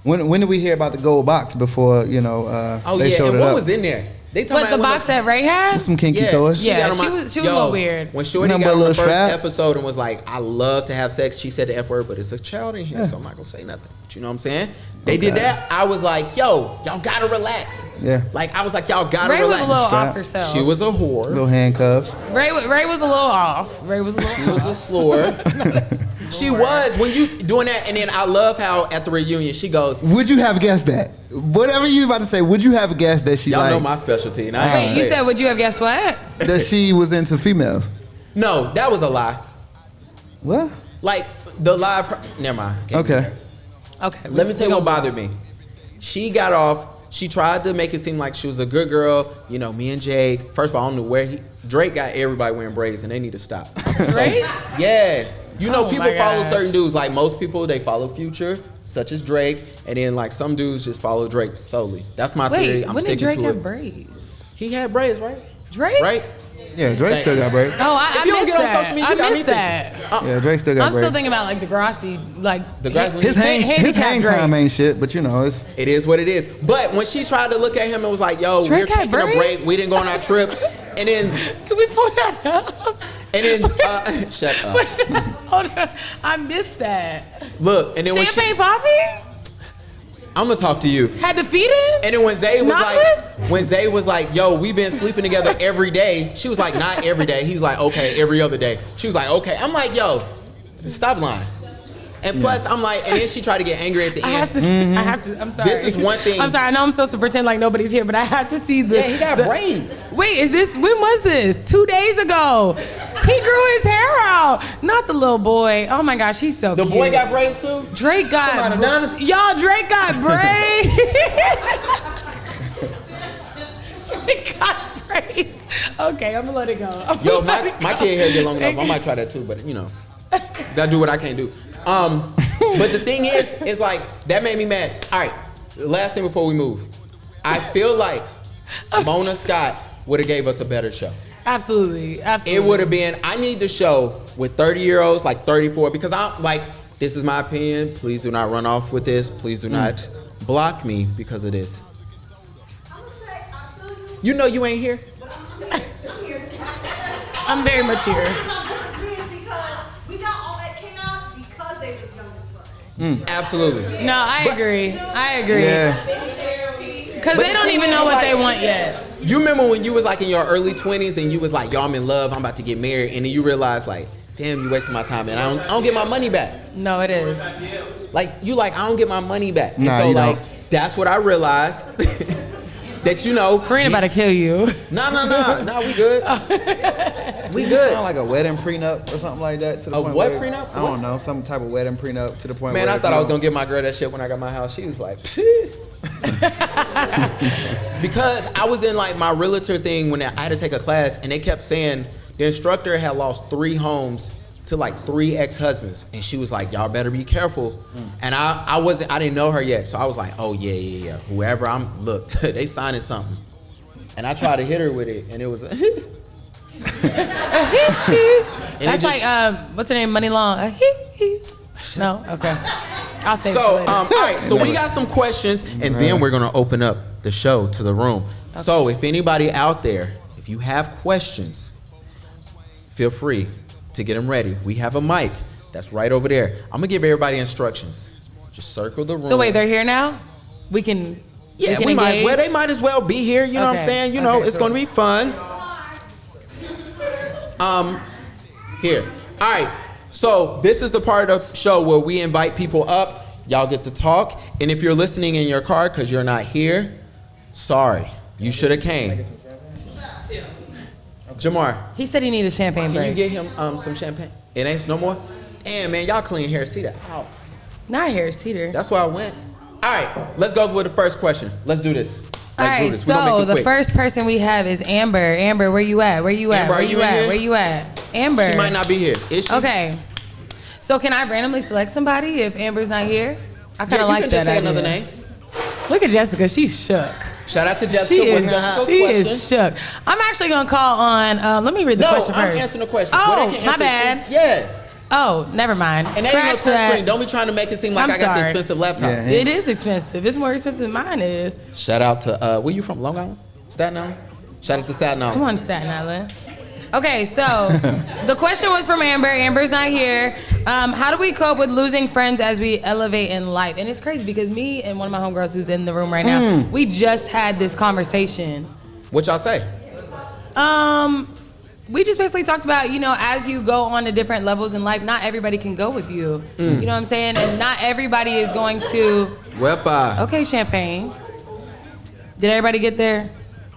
When did we hear about the gold box before, you know, Oh they yeah, showed and it what up? was in there? They What, the box that Ray had? Some kinky Yeah, toys. Yeah, got on my- she was a little weird. When Shorty Remember got a on the little first strap? episode and was like, I love to have sex, she said the F word, but it's a child in here, so I'm not gonna say nothing. But you know what I'm saying? They did that. I was like, yo, y'all gotta relax. Yeah. Like, I was like, y'all gotta Ray was relax. a little Strap. off herself. She was a whore. Little handcuffs. Ray was a little off. Ray was a little She was a slur. She was, when you doing that, and then I love how at the reunion, she goes, Would you have guessed that? Whatever you about to say, would you have guessed that she y'all know like my specialty, and I ain't Wait, gonna you say said, it. would you have guessed what? that she was into females? No, that was a lie. What? Like, the live, never mind. Can't do Okay. that. Okay. Let me tell you what bothered me. She got off. She tried to make it seem like she was a good girl. You know, me and Jake. First of all, I don't know where Drake got everybody wearing braids, and they need to stop. Right? Yeah. You know, Oh people my follow gosh. certain dudes. Like most people, they follow Future, such as Drake, and then like some dudes just follow Drake solely. That's my theory. Wait, I'm when did sticking Drake to have it. braids? He had braids, right? Drake? Right? Yeah, Drake still got braids. Oh, I If you don't missed get on that. social media, I you got missed anything. that. Yeah, Drake still got I'm braids. still thinking about like Degrassi, like Degrassi. his hang handicapped Drake. time ain't shit, but you know, it's It is what it is. But when she tried to look at him and was like, yo, Drake we're had taking a break. braids? We didn't go on our trip. And then, Can we pull that up? and then, shut up. Hold on. I missed that. Look, and then Champagne when Poppy? I'm gonna talk to you. Had the feet in? And then when Zay was Knotless? like, yo, we've been sleeping together every day. She was like, not every day. He's like, okay, every other day. She was like, okay. I'm like, yo, stop lying. And plus, I'm like, and then she tried to get angry at the I end. have to, I'm sorry. This is one thing- I'm sorry, I know I'm supposed to pretend like nobody's here, but I have to see the. Yeah, he got braids. Wait, when was this? 2 days ago. He grew his hair out. Not the little boy. Oh my gosh, he's so The cute. boy got braids too? Drake got. Come on, Adonis. Y'all, Drake got braids. Drake got braids. Okay, I'm gonna let it go. Yo, my kid hair get long enough. I might try that too, but you know, gotta do what I can't do. But the thing is, it's like, that made me mad. All right, last thing before we move. I feel like Mona Scott would have gave us a better show. Absolutely. It would have been, I need the show with 30-year-olds, like 34, because I'm like, this is my opinion. Please do not run off with this. Please do not block me because of this. I'm gonna say, I feel you, You know you ain't here. but I'm here. I'm very much here. My disagreement is because we got all that chaos because they was young as fuck. Absolutely. No, I agree. I agree. yeah. Because But they the don't thing even is, know what like- they want yet. You remember when you was like in your early 20s and you was like, yo, I'm in love, I'm about to get married, and then you realize like, damn, you wasting my time and I don't get my money back. No, it is. Like, you like, I don't get my money back. And Nah, so you like, don't. that's what I realized. That you know. Karina about to kill you. No, we good. We Sound good. like a wedding prenup or something like that to the A point what where- prenup? I don't know, some type of wedding prenup to the point Man, where I thought I was gonna gonna give my girl that shit when I got my house. She was like, "Psh." Because I was in like my realtor thing when I had to take a class, and they kept saying the instructor had lost 3 homes to like 3 ex-husbands, and she was like, y'all better be careful. And I didn't know her yet, so I was like, oh yeah, whoever look, they signing something. And I tried to hit her with it, and it was That's like, what's her name? Money Long. No? Okay. I'll save it for So, later. all right, so we got some questions, and then we're gonna open up the show to the room. So if anybody out there, if you have questions, feel free to get them ready. We have a mic that's right over there. I'm gonna give everybody instructions. Just circle the room. So wait, they're here now? We can. Yeah, can we might as well. engage? They might as well be here. You know what I'm Okay, saying? You know, okay, it's cool. gonna be fun. Here. All right. So this is the part of the show where we invite people up. Y'all get to talk. And if you're listening in your car because you're not here, sorry. You should have came. Jamar, He said he needed champagne can you break. get him some champagne? It ain't no more? Damn, man, y'all clean Harris Teeter out. Not Harris Teeter. That's where I went. All right, let's go with the first question. Let's do this. All Let's do right, this. We gonna so make it the quick. first person we have is Amber. Amber, where you at? Where you at? Amber, Where are you you in at? here? Where you at? Amber. She might not be here. Is she? Okay. So can I randomly select somebody if Amber's not here? I kind Yeah, of you like can that just say idea. another name. Look at Jessica. She's shook. Shout out to Jessica. She What's is. gonna have a She question? is shook. I'm actually gonna call on. Let me read the No, question I'm first. answering the question. Oh, Well, they can my answer it bad. too. Yeah. Oh, never mind. And that ain't no touchscreen. Don't be trying to make it seem like I got the expensive laptop. Yeah, It is expensive. It's more expensive than mine is. Shout out to, where you from, Long Island? Staten Island? Shout out to Staten Island. Come on, Staten Island. Okay, so the question was from Amber. Amber's not here. How do we cope with losing friends as we elevate in life? And it's crazy because me and one of my homegirls who's in the room right now, we just had this conversation. What y'all say? We just basically talked about, as you go on to different levels in life, not everybody can go with you. You know what I'm saying? And not everybody is going to... Okay, champagne. Did everybody get there?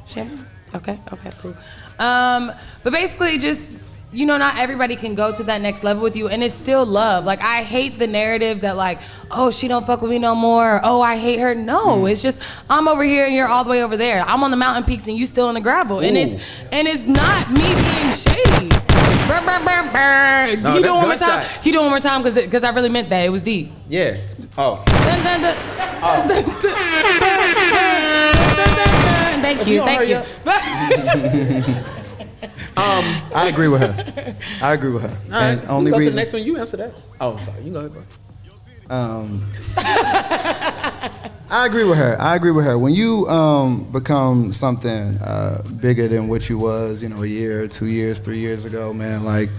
Champagne? Okay, cool. But basically just, not everybody can go to that next level with you, and it's still love. Like, I hate the narrative that like, oh, she don't fuck with me no more, or, oh, I hate her. No, it's just, I'm over here and you're all the way over there. I'm on the mountain peaks and you still in the gravel. And it's not me being shady. Brr, brr, brr, brr. No, Can you do it one more time? gunshots. Can you do it one more time? Because I really meant that. It was deep. Yeah. Oh. Dun, dun, dun. Thank you. I agree with her. All right, And only go to reason, the next one. You answer that. Oh, sorry. You go ahead, bro. I agree with her. When you become something bigger than what you was, a year, 2 years, 3 years ago, man, like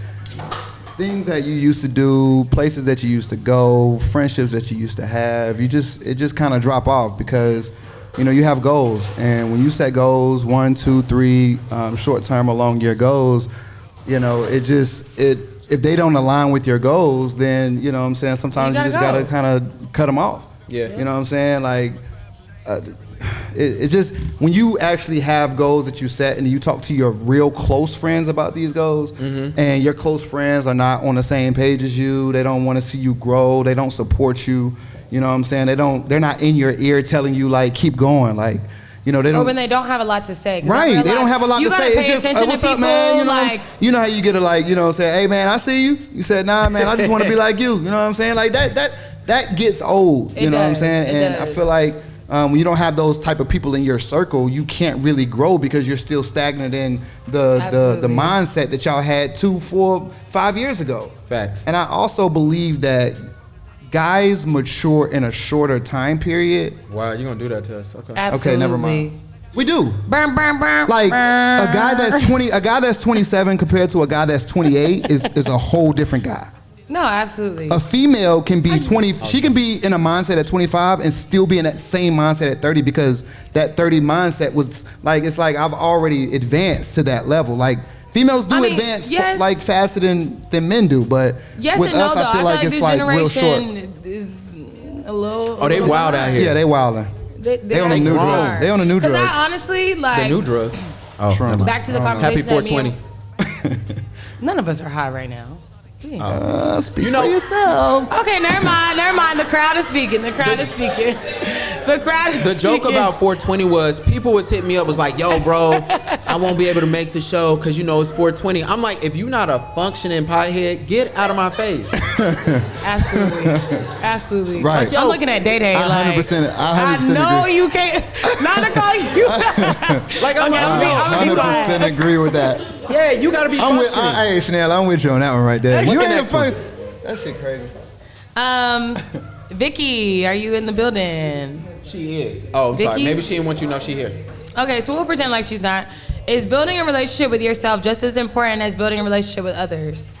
things that you used to do, places that you used to go, friendships that you used to have, it just kind of drop off because you have goals, and when you set goals, 1, 2, 3, short-term or long-year goals, if they don't align with your goals, then you know what I'm saying. Sometimes you just gotta kind of cut them off. Yeah. You know what I'm saying? Like, it just when you actually have goals that you set and you talk to your real close friends about these goals, and your close friends are not on the same page as you, they don't want to see you grow, they don't support you. You know what I'm saying? They're not in your ear telling you like keep going, like they don't. Or when they don't have a lot to say. Right, they don't have a lot to say. It's just what's up, man? You know how you get to say, hey man, I see you. You said, nah, man, I just want to be like you. You know what I'm saying? Like that gets old. You know what I'm saying? And I feel like when you don't have those type of people in your circle, you can't really grow because you're still stagnant in the mindset that y'all had 2, 4, 5 years ago. Facts. And I also believe that guys mature in a shorter time period. Wow, you gonna do that to us? Okay. Absolutely. Okay, never mind. We do. Burn, burn, burn. Like burn. a guy that's 27 compared to a guy that's 28 is a whole different guy. No, absolutely. A female can be 20. She can be in a mindset at 25 and still be in that same mindset at 30 because that 30 mindset was like it's like I've already advanced to that level. Like females do advance like faster than men do, but with us, I feel like it's like real short. Is a little. Oh, they wild out here. Yeah, they wildin'. They on the new drugs. They on the new drugs. Because I honestly like The new drugs. Oh, Trauma. back to the conversation. Happy that me 420. and- None of us are high right now. Speak for yourself. Okay, never mind. The crowd is speaking. The crowd is speaking. The joke about 420 was people was hitting me up was like, yo, bro, I won't be able to make the show because it's 420. I'm like, if you're not a functioning pothead, get out of my face. Absolutely. Right. Like, I'm looking at Day. I 100%. I 100% know agree. you can't. Not to call you. Like I'm I'm I 100% agree with that. yeah, you gotta be functioning. Hey, Chanel, I'm with you on that one right there. What's You the ain't next fun. That shit crazy. Vicky, are you in the building? She is. Oh, I'm sorry. Vicky? Maybe she didn't want you to know she here. Okay, so we'll pretend like she's not. Is building a relationship with yourself just as important as building a relationship with others?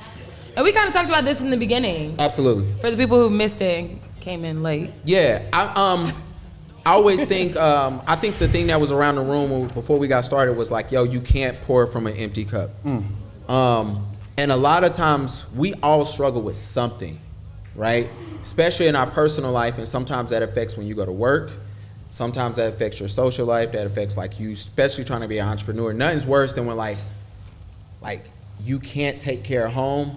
And we kind of talked about this in the beginning. Absolutely. For the people who missed it and came in late. Yeah, I always think I think the thing that was around the room before we got started was like, yo, you can't pour from an empty cup. And a lot of times we all struggle with something, right? Especially in our personal life, and sometimes that affects when you go to work. Sometimes that affects your social life. That affects like you, especially trying to be an entrepreneur. Nothing's worse than when like you can't take care of home,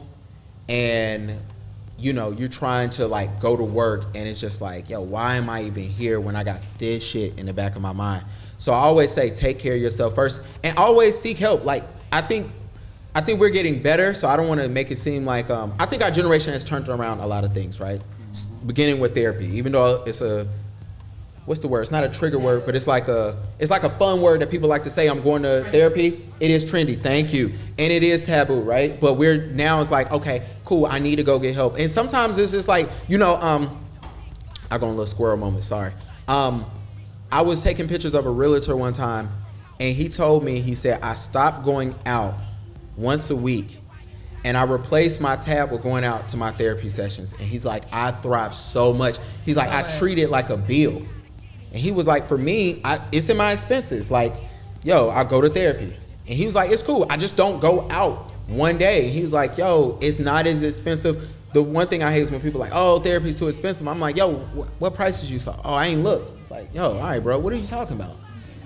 and you're trying to like go to work, and it's just like, yo, why am I even here when I got this shit in the back of my mind? So I always say, take care of yourself first, and always seek help. Like I think we're getting better, so I don't want to make it seem like I think our generation has turned around a lot of things, right? Beginning with therapy, even though it's what's the word? It's not a trigger word, but it's like a fun word that people like to say. I'm going to therapy. It is trendy. Thank you. And it is taboo, right? But it's like, okay, cool. I need to go get help. And sometimes it's just like, I go on a little squirrel moment. Sorry. I was taking pictures of a realtor one time, and he told me, he said, I stopped going out once a week, and I replaced my tab with going out to my therapy sessions. And he's like, I thrive so much. He's like, I treat it like a bill. And he was like, for me, it's in my expenses. Like, yo, I go to therapy. And he was like, it's cool. I just don't go out one day. He was like, yo, it's not as expensive. The one thing I hate is when people are like, oh, therapy's too expensive. I'm like, yo, what prices you saw? Oh, I ain't look. It's like, yo, all right, bro, what are you talking about?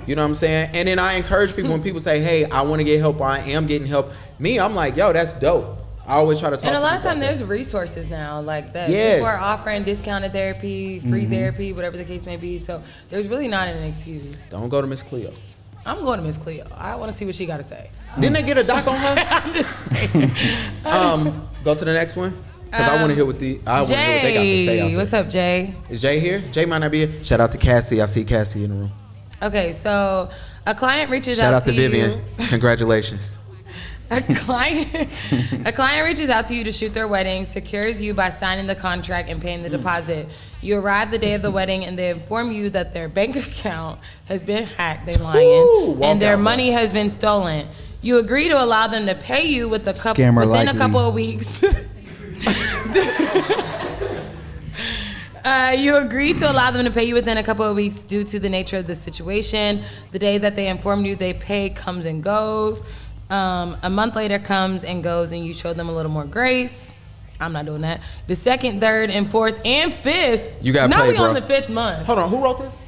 You know what I'm saying? And then I encourage people when people say, hey, I want to get help or I am getting help. Me, I'm like, yo, that's dope. I always try to talk. And a lot of people times about there's that. resources now like that. Yeah. People are offering discounted therapy, free therapy, whatever the case may be. So there's really not an excuse. Don't go to Miss Cleo. I'm going to Miss Cleo. I want to see what she got to say. Didn't they get a doc on her? I'm just saying. Go to the next one. Because I want to hear what they got to say out there. What's up, Jay? Is Jay here? Jay might not be here. Shout out to Cassie. I see Cassie in the room. Okay, so a client reaches Shout out out to to Vivian. you. Congratulations. A client reaches out to you to shoot their wedding, secures you by signing the contract and paying the deposit. You arrive the day of the wedding and they inform you that their bank account has been hacked, they lying, and their money has been stolen. You agree to allow them to pay you within a couple of weeks. You agree to allow them to pay you within a couple of weeks due to the nature of the situation. The day that they informed you they pay comes and goes. A month later comes and goes, and you show them a little more grace. I'm not doing that. The second, third, and fourth, and fifth. You gotta now play, we bro. on the 5th month. Hold on, who wrote this?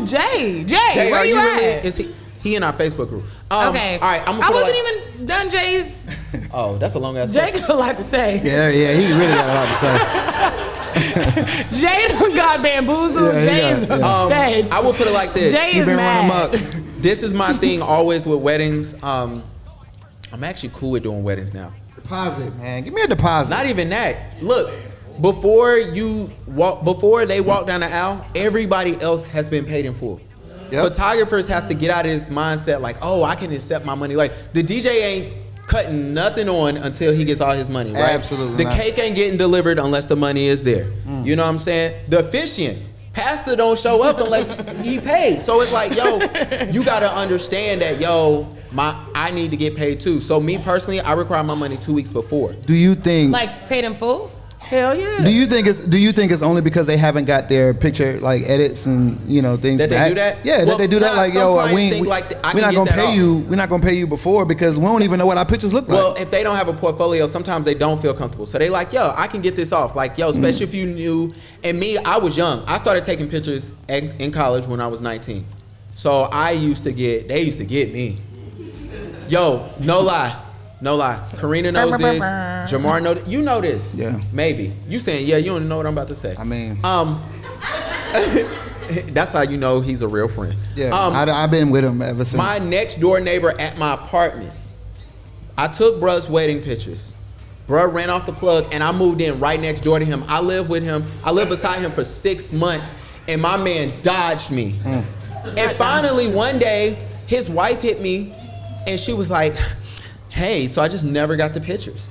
Jay, Jay, where are you at? really? Is he in our Facebook group? Okay. All right, I'm gonna I put wasn't it even done Jay's. Oh, that's a long ass. Jay got a lot to say. Yeah, he really got a lot to say. Jay done got bamboozled. Yeah, Jay is upset. I will put it like this. Jay He is been running mad. amok. This is my thing always with weddings. I'm actually cool with doing weddings now. Deposit, man. Give me a deposit. Not even that. Look, before they walk down the aisle, everybody else has been paid in full. Yep. Photographers have to get out of this mindset like, oh, I can accept my money. Like the DJ ain't cutting nothing on until he gets all his money, right? Absolutely The not. cake ain't getting delivered unless the money is there. You know what I'm saying? The officiant, pastor don't show up unless he paid. So it's like, yo, you gotta understand that, yo, I need to get paid too. So me personally, I require my money 2 weeks before. Do you think? Like paid in full? Hell yeah. Do you think it's only because they haven't got their picture like edits and things That they back? do that? Yeah, Well, that they do that. nah, Like some clients we think like I we're can not get gonna that pay off. you. We're not gonna pay you before because we don't even know what our pictures look like. Well, if they don't have a portfolio, sometimes they don't feel comfortable. So they like, yo, I can get this off. Like, yo, especially if you knew. And me, I was young. I started taking pictures in college when I was 19. So they used to get me. Yo, no lie. Karina knows this. Jamar knows. You know this. Yeah. Maybe. You saying, yeah, you don't know what I'm about to say. I mean, that's how you know he's a real friend. yeah, I've been with him ever since. My next door neighbor at my apartment, I took bruh's wedding pictures. Bruh ran off the plug and I moved in right next door to him. I lived with him. I lived beside him for 6 months and my man dodged me. And finally one day, his wife hit me and she was like, hey, so I just never got the pictures.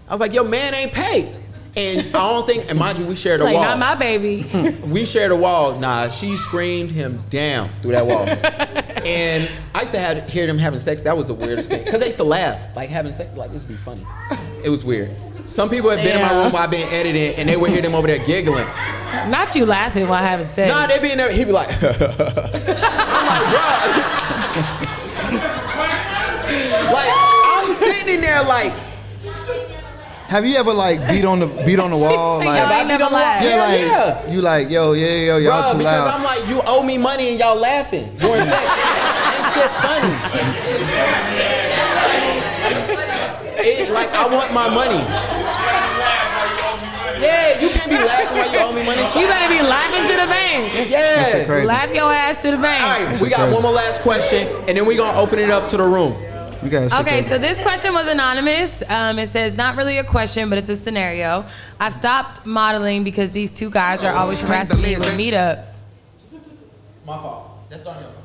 I was like, yo, man ain't paid. And I don't think, and mind you, we shared a Like, wall. not my baby. We shared a wall. Nah, she screamed him down through that wall. And I used to hear them having sex. That was the weirdest thing. Because they used to laugh, like having sex, like this would be funny. It was weird. Some people have been in my room while I've been editing, and they would hear them over there giggling. Not you laughing while having sex. Nah, they be in there, he'd be like, I'm like, bro. Like, I'm sitting in there like, Have you ever like beat on the wall? Y'all Like, ain't never laughed. Hell like yeah. you like yo, y'all Bruh, too because loud. I'm like, you owe me money and y'all laughing during sex. Ain't shit funny. Like, I want my money. Yeah, you can't be laughing while you owe me money. You better be laughing to the bank. Yeah. Crazy. Laugh your ass to the bank. All right, we got one more last question, and then we're going to open it up to the room. You guys Okay, so this question was anonymous. It says, not really a question, but it's a scenario. I've stopped modeling because these two guys are always harassing me with meetups. My fault. That's not your fault.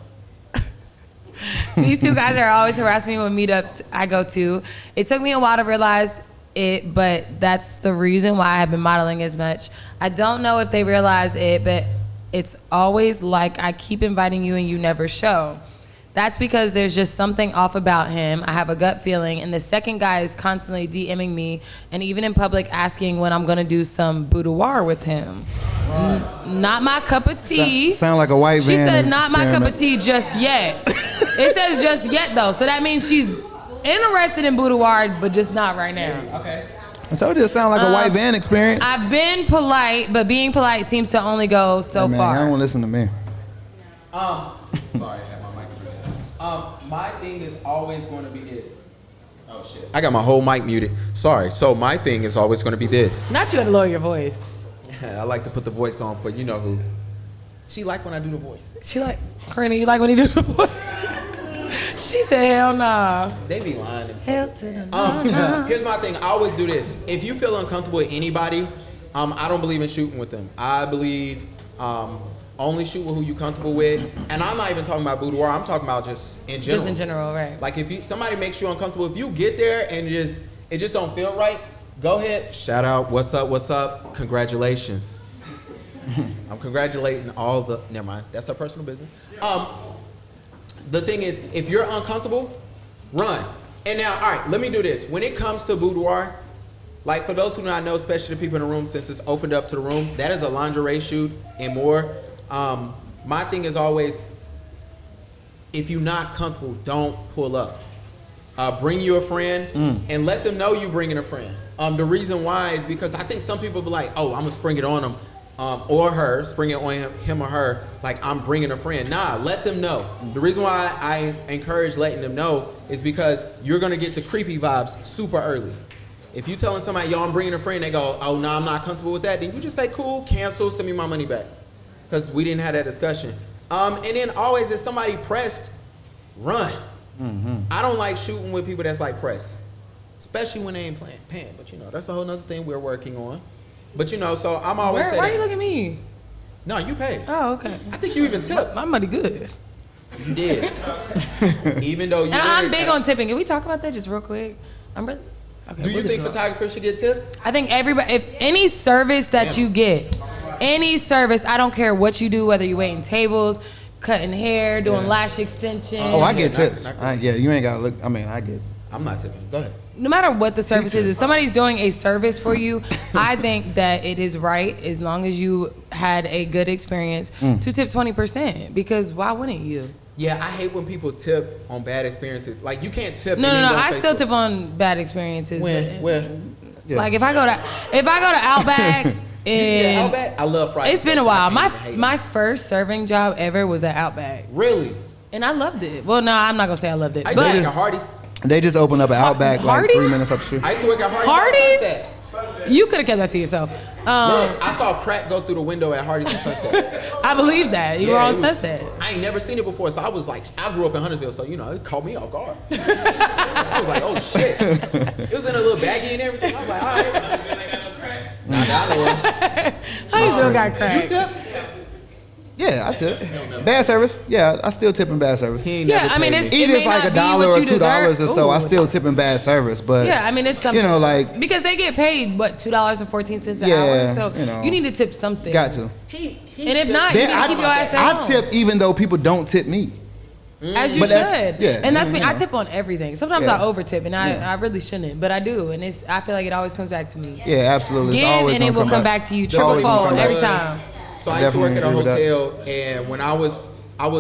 These two guys are always harassing me with meetups I go to. It took me a while to realize it, but that's the reason why I have been modeling as much. I don't know if they realize it, but it's always like I keep inviting you and you never show. That's because there's just something off about him. I have a gut feeling. And the second guy is constantly DMing me and even in public asking when I'm gonna do some boudoir with him. Not my cup of tea. Sound like a white She van said not my cup of experiment. tea just yet. It says just yet though. So that means she's interested in boudoir, but just not right now. Okay. So it just sound like a white van experience. I've been polite, but being polite seems to only go so Hey, man, far. y'all don't listen to me. Sorry, I had my mic. My thing is always going to be this. Oh shit. I got my whole mic muted. Sorry. So my thing is always going to be this. Not you had to lower your voice. I like to put the voice on for you know who. She like when I do the voice. She like, Corinne, you like when he do the voice? She said, hell nah. They be lying. Hell to the nah. Here's my thing. I always do this. If you feel uncomfortable with anybody, I don't believe in shooting with them. I believe only shoot with who you comfortable with. And I'm not even talking about boudoir. I'm talking about just in general. Just in general, right. Like if somebody makes you uncomfortable, if you get there and it just don't feel right, go ahead. Shout out. What's up? Congratulations. I'm congratulating all the. Never mind. That's our personal business. The thing is, if you're uncomfortable, run. And now, all right, let me do this. When it comes to boudoir, like for those who do not know, especially the people in the room, since it's opened up to the room, that is a lingerie shoot and more. My thing is always, if you're not comfortable, don't pull up. Bring you a friend and let them know you bringing a friend. The reason why is because I think some people be like, oh, I'm gonna spring it on them. Or her, spring it on him or her, like I'm bringing a friend. Nah, let them know. The reason why I encourage letting them know is because you're gonna get the creepy vibes super early. If you telling somebody, yo, I'm bringing a friend, they go, oh, no, I'm not comfortable with that, then you just say, cool, cancel, send me my money back. Because we didn't have that discussion. And then always, if somebody pressed, run. I don't like shooting with people that's like pressed, especially when they ain't paying. But you know, that's a whole nother thing we're working on. But you know, so I'm always saying. Why you look at me? No, you pay. Oh, okay. I think you even tip. My money good. You did. Even though you. And I'm big on tipping. Can we talk about that just real quick? I'm really. Okay, Do you think photographers should get tipped? I think everybody, if any service that you get, any service, I don't care what you do, whether you're waiting tables, cutting hair, doing lash extension. Oh, I get tips. Yeah, you ain't gotta look. I mean, I get. I'm not tipping. Go ahead. No matter what the service is, if somebody's doing a service for you, I think that it is right, as long as you had a good experience, to tip 20%. Because why wouldn't you? Yeah, I hate when people tip on bad experiences. Like you can't tip. No. I Facebook. still tip on bad experiences. When? Yeah. Like if I go to Outback and Outback? I love fried. it's been a chicken. while. I can't even hate My first serving job ever was at Outback, it. Really? and I loved it. Well, no, I'm not gonna say I loved it, I used to work but at Hardee's. They just opened up an Outback like Hardee's? 3 minutes up the street. I used to work at Hardee's. Hardee's? On Sunset. you could have kept that to yourself. Look, I saw crack go through the window at Hardee's on Sunset. I believe that you were Yeah, on it was- Sunset. I ain't never seen it before, so I was like, I grew up in Huntersville, so you know, it caught me off guard. I was like, oh shit. It was in a little baggie and everything. I was like, all right. Nah, I know what. I still got You cracked. tip? Yeah, I tip. Bad service. Yeah, I still tip in bad service. He ain't Yeah, never I mean, paid it's- me. It Either may it's like not $1 be what or you $2 or deserve. so. I Ooh. still tip in bad service, but Yeah, I mean it's something. you know, like because they get paid what $2.14 an Yeah, hour, so you know. you need to tip something. got to. And if not, you Then need to keep your ass at I home. tip even though people don't tip me. As you But should. that's- yeah, and that's me. you I know. tip on everything. Sometimes Yeah. I over tip, and I really shouldn't, but I do, and I feel like it always comes back to me. Yeah, absolutely. It's Give always and it gonna will come back to you It's triple always gonna fold come every back. time. So I used to work at a Definitely agree hotel, and when I was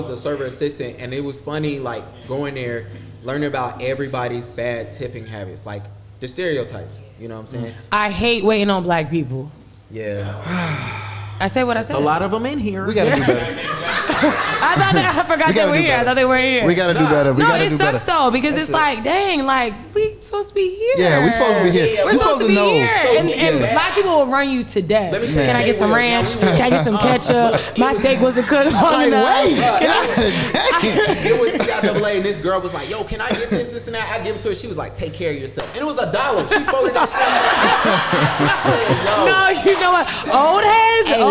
a server assistant, and it was funny, like going there, learning about everybody's bad tipping habits, like the stereotypes. You know what I'm saying? I hate waiting on black people. Yeah. I say what I said. A lot of them in here. We gotta do better. I forgot they gotta were do here. I better. thought they were here. We gotta do better. We no, gotta it do sucks better. though because That's it's like, dang, like we supposed to be here. Yeah, we supposed to be here. Yeah, We're supposed to be know. here, So and yeah. black people will run you to death. Let me tell Can you, I get some they will. ranch? Yeah, we will. Can I get some ketchup? My steak wasn't cooked long Like, enough. wait. Can It was CIAA, and this girl was like, yo, can I get this, and that? I give it to her. She was like, take care of yourself. And it was $1. She folded that shit. No, you know what? Old heads Hey,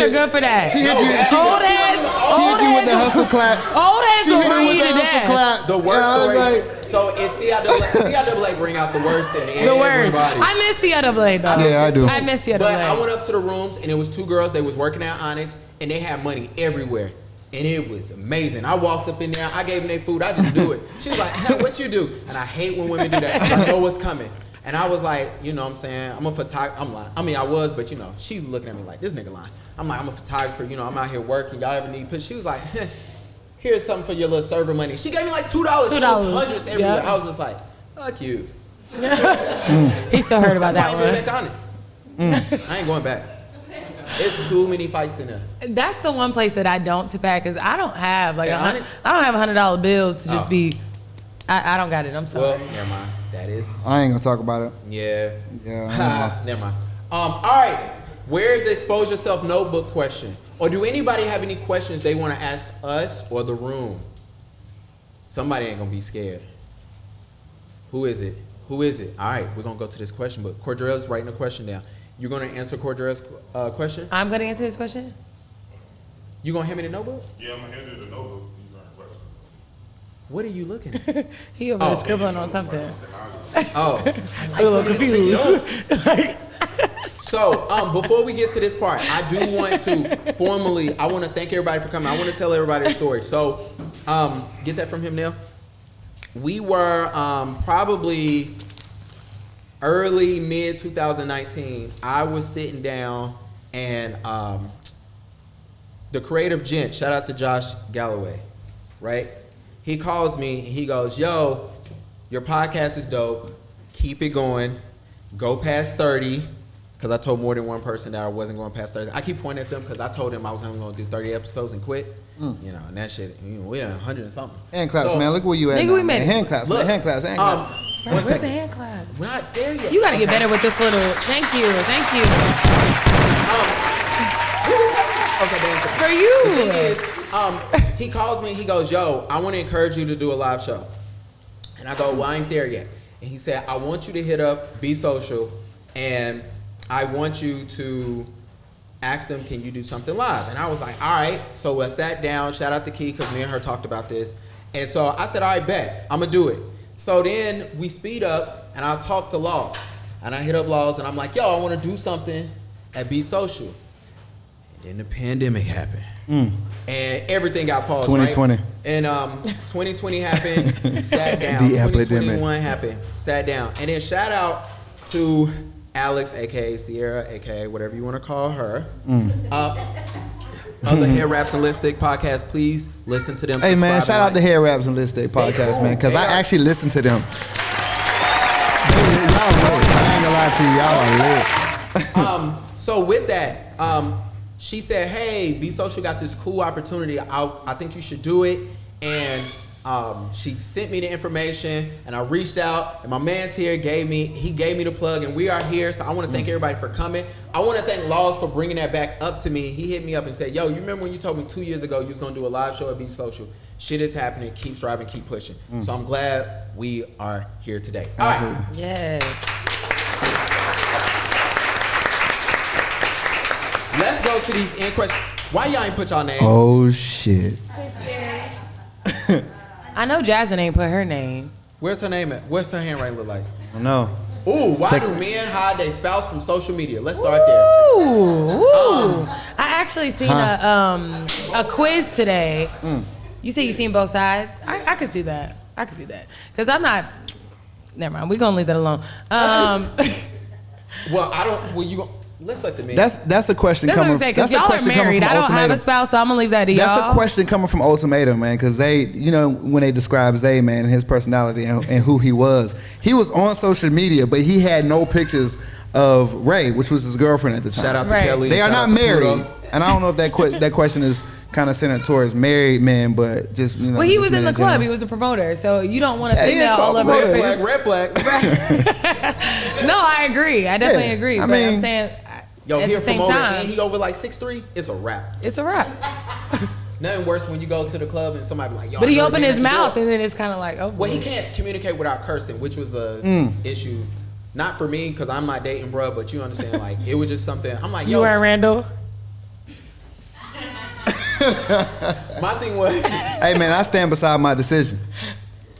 are she- good for that. she hit you- Old heads She hit you with the hustle clap. Old heads She will hit you bring with you the to hustle death. clap. The worst Yeah, I was story. like- So it's CIAA bring out the worst in everybody. The worst. I miss CIAA though. Yeah, I do. I miss CIAA. But I went up to the rooms and it was 2 girls. They was working at Onyx and they had money everywhere. And it was amazing. I walked up in there. I gave them their food. I just do it. She was like, hey, what you do? And I hate when women do that because I know what's coming. And I was like, you know what I'm saying? I'm a photographer. I'm lying. I mean, I was, but you know, she's looking at me like, this nigga lying. I'm like, I'm a photographer. You know, I'm out here working. Y'all ever need pictures? She was like, here's something for your little server money. She gave me like $2. $2. It was hundreds everywhere. Yep. I was just like, fuck you. He still heard about That's that why I one. ain't been at Onyx. I ain't going back. It's too many fights in there. That's the one place that I don't tip at because I don't have like Yeah, I don't have $100 bills to just Oh. be. I don't got it. I'm sorry. Well, never mind. That is. I ain't gonna talk about it. Yeah. Yeah, Never mind. All right. Where's the expose yourself notebook question? Or do anybody have any questions they want to ask us or the room? Somebody ain't gonna be scared. Who is it? Who is it? All right, we're gonna go to this question, but Cordell's writing a question down. You're gonna answer Cordell's question? I'm gonna answer this question. You gonna hand me the notebook? Yeah, I'm gonna hand you the notebook. You got a question. What are you looking at? He over there scribbling on something. Oh. I'm a little confused. So, before we get to this part, I do want to formally, I want to thank everybody for coming. I want to tell everybody a story. So, get that from him, Neil. We were probably early, mid 2019. I was sitting down and the creative gent, shout out to Josh Galloway, right? He calls me and he goes, yo, your podcast is dope. Keep it going. Go past 30. Because I told more than one person that I wasn't going past 30. I keep pointing at them because I told them I was only going to do 30 episodes and quit. You know, and that shit, you know, we're 100 and something. Hand claps, So, man. Look where you at. Nigga, now, we man. made it. Hand claps, Look, man. Hand claps. Hand claps. One Where's the second. hand clap? We're not there yet. You gotta get better with this little. Thank you. Thank you. Okay, Dan. For The you. thing is, he calls me, he goes, yo, I want to encourage you to do a live show. And I go, well, I ain't there yet. And he said, I want you to hit up Be Social, and I want you to ask them, can you do something live? And I was like, all right. So I sat down, shout out to Key, because me and her talked about this. And so I said, all right, bet, I'm going to do it. So then we speed up, and I talk to Laws. And I hit up Laws, and I'm like, yo, I want to do something at Be Social. Then the pandemic happened, and everything got paused. 2020. Right? And 2020 happened. We sat down. The epidemic. 2021 happened. Sat down, and then shout out to Alex, aka Sierra, aka whatever you want to call her. Other Hair Wraps and Lipstick podcast. Please listen to them. Hey, man, subscribe, shout out and to like. Hair Wraps and Lipstick podcast, cool. man, because They I are- actually listen to them. Y'all lit. I ain't gonna lie to you. Y'all are lit. So with that, she said, "Hey, Be Social got this cool opportunity. I think you should do it." And she sent me the information, and I reached out, and my man's here gave me the plug, and we are here. So I want to thank everybody for coming. I want to thank Laws for bringing that back up to me. He hit me up and said, "Yo, you remember when you told me 2 years ago you was gonna do a live show at Be Social? Shit is happening. Keep striving, keep pushing." So I'm glad we are here today. All right. Yes. Let's go to these end questions. Why y'all ain't put y'all name? Oh shit. I know Jasmine ain't put her name. Where's her name at? What's her handwriting look like? I don't know. Ooh, why Check- do men hide their spouse from social media? Let's start there. Ooh. I actually seen a quiz today. You say you seen both sides? I can see that. I can see that. Because I'm not. Never mind. We're gonna leave that alone. Well, I don't. Well, you. Let's let the men. That's a question That's what coming. I'm saying. Because That's a y'all are question coming married. from I don't have a Ultimatum. spouse, so I'm gonna leave that to y'all. That's a question coming from Ultimatum, man, because they, you know, when they describe Zay, man, and his personality and who he was on social media, but he had no pictures of Ray, which was his girlfriend at the time. Shout out to Right. Kelly. They are shout not out to married, Pluto. and I don't know if that question is kind of centered towards married men, but just, you know. Well, he just was in men the club. general. He was a promoter, so you don't want a Yeah, female all over. promoter. Red flag. No, I agree. I definitely Yeah, agree. I But I'm mean- saying, Yo, at he a the same promoter time, and he over like 6'3". It's a wrap. it's a wrap. Nothing worse when you go to the club and somebody be like, "Yo." But I he heard opened men his at the mouth, door. and then it's kind of like, oh. Well, he can't communicate without cursing, which was a issue. Not for me, because I'm not dating, bro. But you understand, like it was just something. I'm like, You yo. wearing Randall? My thing was, Hey man, I stand beside my decision.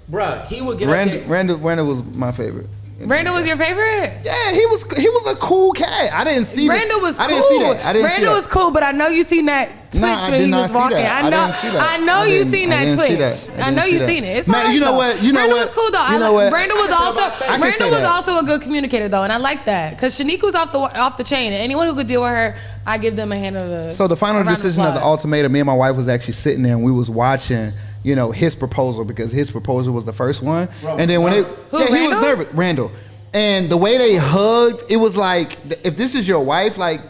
bruh, he would get up there. Randall was my favorite. Randall was your favorite? Yeah, he was a cool cat. I didn't see Randall was cool. I didn't see that. Randall was cool, but I know you seen that Twitch Nah, I when did he not was see walking. that. I didn't see that. I know I you didn't- seen I that didn't see Twitch. that. I I know didn't you see seen that. it. It's Man, alright, you know though. what? You know Randall what? was cool though. You know what? Randall was I can tell also by his face. I can Randall say was that. also a good communicator though, and I like that because Shanique was off the chain, and anyone who could deal with her, I give them a hand of a. So the final a round decision of the applause. ultimatum, me and my wife was actually sitting there and we was watching, you know, his proposal because his proposal was the first one. Bro, and then when it, Who, yeah, he was Randall's? nervous, Randall. And the way they hugged, it was like, if this is your wife, like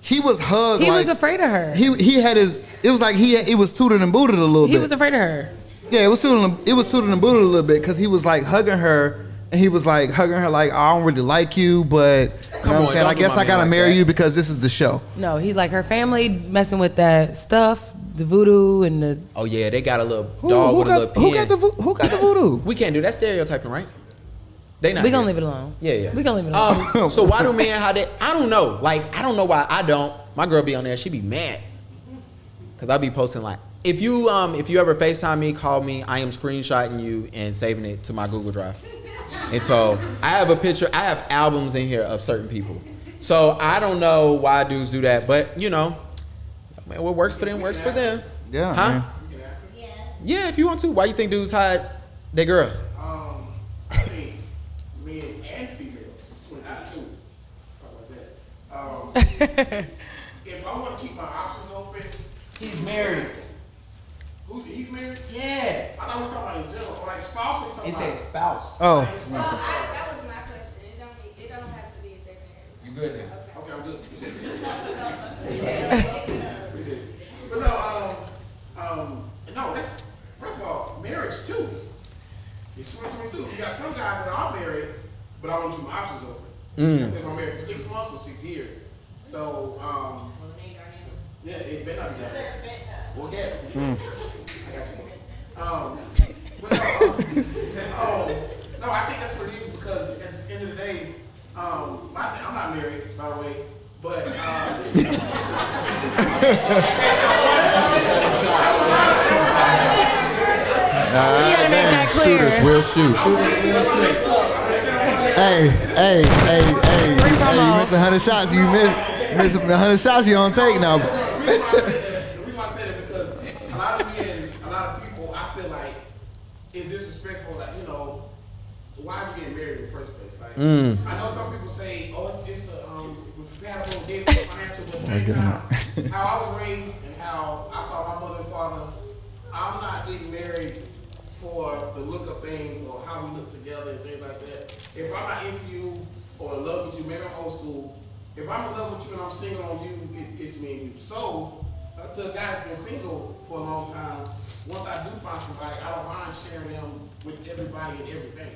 he was hugged. He like, was afraid of her. He had his. It was like he was tooted and booted a little bit. He was afraid of her. Yeah, it was tooted and booted a little bit because he was like hugging her, and he was like hugging her like, I don't really like you, but you know what I'm on, saying? don't I do guess my I man gotta like marry that. you because this is the show. No, he like her family messing with that stuff, the voodoo and the. Oh yeah, they got a little dog with a little pen. Who got the voodoo? We can't do that stereotyping, right? They not. We gonna here. leave it alone. Yeah. We gonna leave it alone. So why do men how they? I don't know. Like I don't know why I don't. My girl be on there. She be mad because I be posting like if you ever FaceTime me, call me. I am screenshotting you and saving it to my Google Drive. And so I have a picture. I have albums in here of certain people. So I don't know why dudes do that, but you know, man, what works for them works for them. Yeah, Huh? man. Yeah, if you want to. Why you think dudes hide their girl? I think men and females, it's 22, something like that. If I want to keep my options open, He's married. he's married? Yeah. I know we're talking about in general, or like spouse, or talking It about. said spouse. Oh, That was my question. It don't have to be if they're married. You good now? Okay, I'm good. But no, that's, first of all, marriage too. It's 2022. You got some guys that are married, but I want to keep my options open. I said I'm married for 6 months or 6 years. So, yeah, it better not be that. We'll get it. I got you. But no, I think that's pretty easy because at the end of the day, I'm not married, by the way, but You gotta make that clear. shooters will shoot. Hey, you miss 100 shots, you miss 100 shots, you don't take now. the reason why I said it because a lot of men, a lot of people, I feel like is disrespectful. Like, you know, why are you getting married in the first place? Like, I know some people say, oh, it's the compatible, this is financial, but at the same time, how I was raised and how I saw my mother and father, I'm not getting married for the look of things or how we look together and things like that. If I'm not into you or in love with you, maybe I'm old school. If I'm in love with you and I'm single on you, it's me and you. So, to a guy that's been single for a long time, once I do find somebody, I don't mind sharing them with everybody and everything.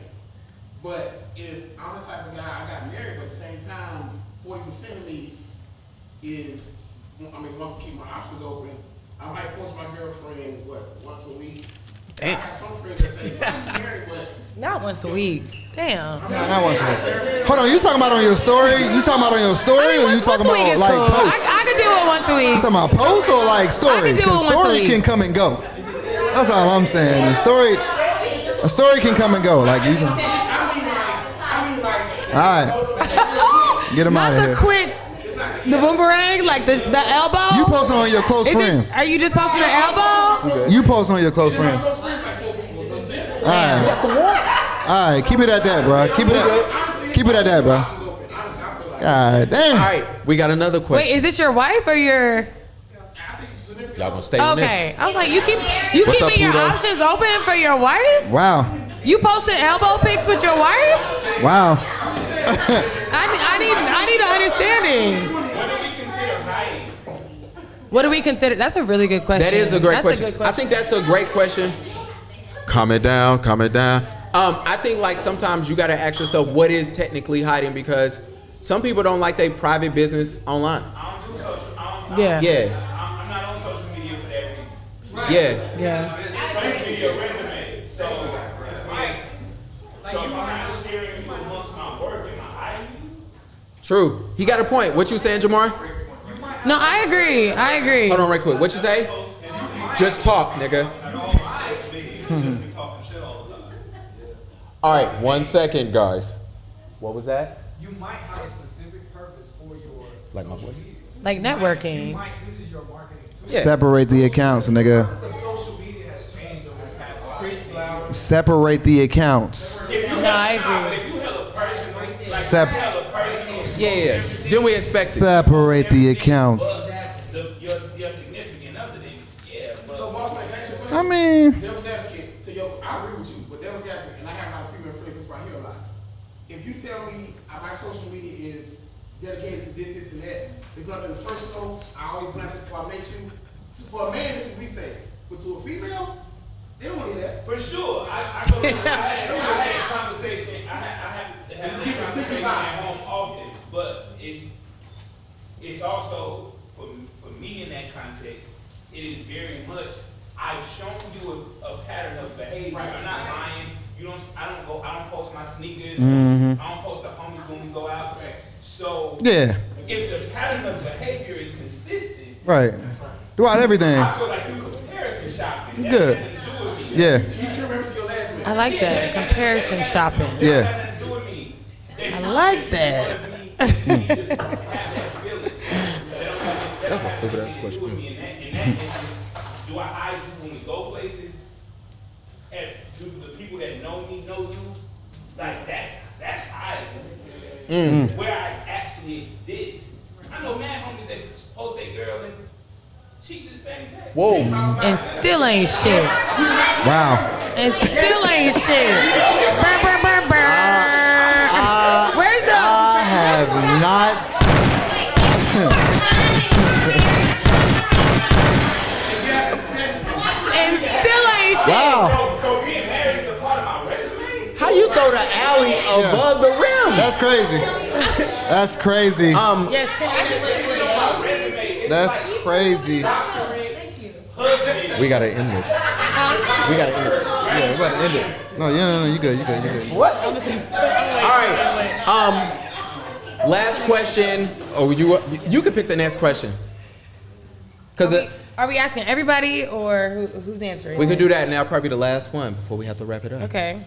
But if I'm the type of guy, I got married, but at the same time, 40% of me wants to keep my options open. I might post my girlfriend, once a week. Damn. I have some friends that say, I'm married, but Not once a week. Damn. Not once a week. Hold on, you talking about on your story? You talking about on your story, or you talking once a week about is like cool. posts? I could do it once a week. You talking about posts or like story? I can do it Because once a story week. can come and go. That's all I'm saying. A story can come and go. Like you. All right, get him out Not of the here. quit, the boomerang, like the elbow. You posting on your close friends. Are you just posting the elbow? You posting on your close friends. All right. All right, keep it at that, bro. Keep it at that, bro. God damn. All right, we got another question. Wait, is this your wife or your? Y'all gonna stay on this? Okay, I was like, you What's up, keeping your Pluto? options open for your wife? Wow. You posting elbow pics with your wife? Wow. I need an understanding. What do we consider? That's a really good question. That is a great That's question. A good question. I think that's a great question. Calm it down. I think like sometimes you gotta ask yourself what is technically hiding because some people don't like their private business online. I don't do social. Yeah. Yeah, I'm not on social media for that reason. yeah. Yeah. Social media resume. So it's like, so if I'm not sharing you amongst my work, am I hiding you? True. He got a point. What you saying, Jamar? No, I agree. Hold on right quick. What you say? And Just talk, nigga. All right, 1 second, guys. What was that? You might have a specific purpose for your Like my voice. Like networking. This is your marketing tool. Yeah. Separate the accounts, nigga. Social media has changed over the past 5 years. Separate the accounts. No, I agree. If you have a person, like Sep- you have a person, Yeah. Then we expect it. Separate the accounts. your significant other, then yeah, but. So, boss man, ask you a I question. mean, Devil's advocate to your, I agree with you, but devil's advocate, and I have a lot of female friends that's right here a lot. If you tell me my social media is dedicated to this, and that, it's nothing personal. I always plan it before I make you. So for a man, this is what we say. But to a female, they don't want to hear that. For sure, I had a conversation. I have a conversation at home often, but it's also for me in that context. It is very much. I've shown you a pattern of behavior. I'm not lying. I don't post my sneakers. I don't post the homies when we go out. So yeah, if the pattern of behavior is consistent, right. Throughout everything. I feel like you comparison shopping. That Good. has nothing to do with me. Yeah, You can remember to your last man. I like that. Comparison shopping. yeah. I like that. That's a stupid ass question. In that instance, do I hide you when we go places? And do the people that know me know you? Like that's hiding. Where I actually exist. I know mad homies that post their girl and she did the same thing. Whoa. And still ain't shit. Wow. And still ain't shit. Burr, burr, burr, burr. Where's the... I have not. And still ain't shit. Wow. So being married is a part of my resume? How you throw the alley above the rim? That's crazy. That's crazy. Yes, can I get That's crazy. We gotta end this. We gotta end this. Yeah, we about to end it. No, you good. What? All right. Last question. Oh, you can pick the next question. Cause Are we asking everybody or who's answering? we could do that, and that'll probably be the last one before we have to wrap it up. Okay.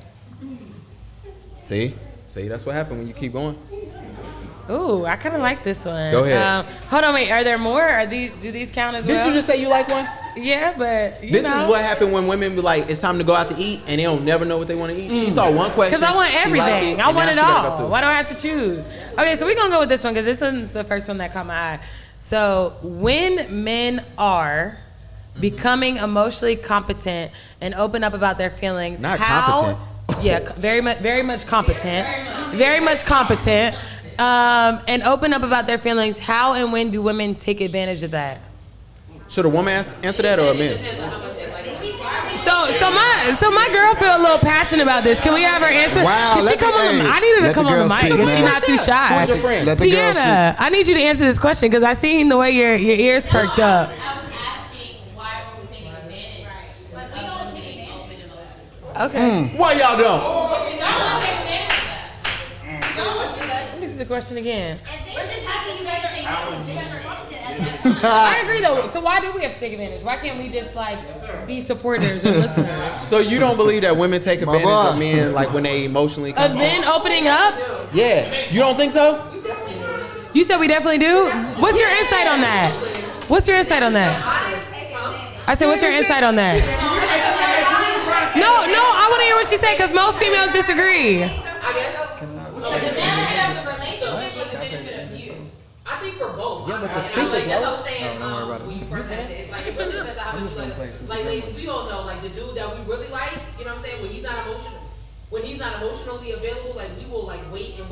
See, that's what happened when you keep going. Ooh, I kind of like this one. Go ahead. Hold on, wait. Are there more? Do these count as well? Didn't you just say you like one? Yeah, but This is what happened when women be like, it's time to go out to eat, and they don't never know what they want to eat. She saw one question. Because I want she liked everything. it, I and want now it she gotta go all. through. Why do I have to choose? Okay, so we're going to go with this one because this one's the first one that caught my eye. So when men are becoming emotionally competent and open up about their feelings, Not how... competent. Yeah, very much competent. Very much competent. And open up about their feelings, how and when do women take advantage of that? Should a woman answer that or a man? So my girl feel a little passionate about this. Can we have her answer? Wow, Can she come on the, I need her to come on the mic if she's not too shy. Who's your friend? Let the girls Tiana, I need you to answer this question because I seen the way your ears perked up. I was asking why are we taking advantage? Like we don't take advantage of emotions. Okay. Why y'all don't? We don't want to take advantage of that. We don't want to do that. Let me see the question again. We're just happy you guys are able. You guys are competent at that. I agree though. So why do we have to take advantage? Why can't we just like be supporters and listeners? So you don't believe that women take advantage boy. of men like when they emotionally come? Of men opening up? Yeah. You don't think so? You said we definitely do? What's your insight on that? What's your insight on that? I said, what's your insight on that? No, I want to hear what she said because most females disagree. So the man has a relationship with the benefit of you. I think for both. Yeah, but the Like, speaker's that's low. what I'm saying. When you first had it, like it really depends on how much you like ladies, we all know, like the dude that we really like, you know what I'm saying? When he's not emotionally available, like we will like wait. The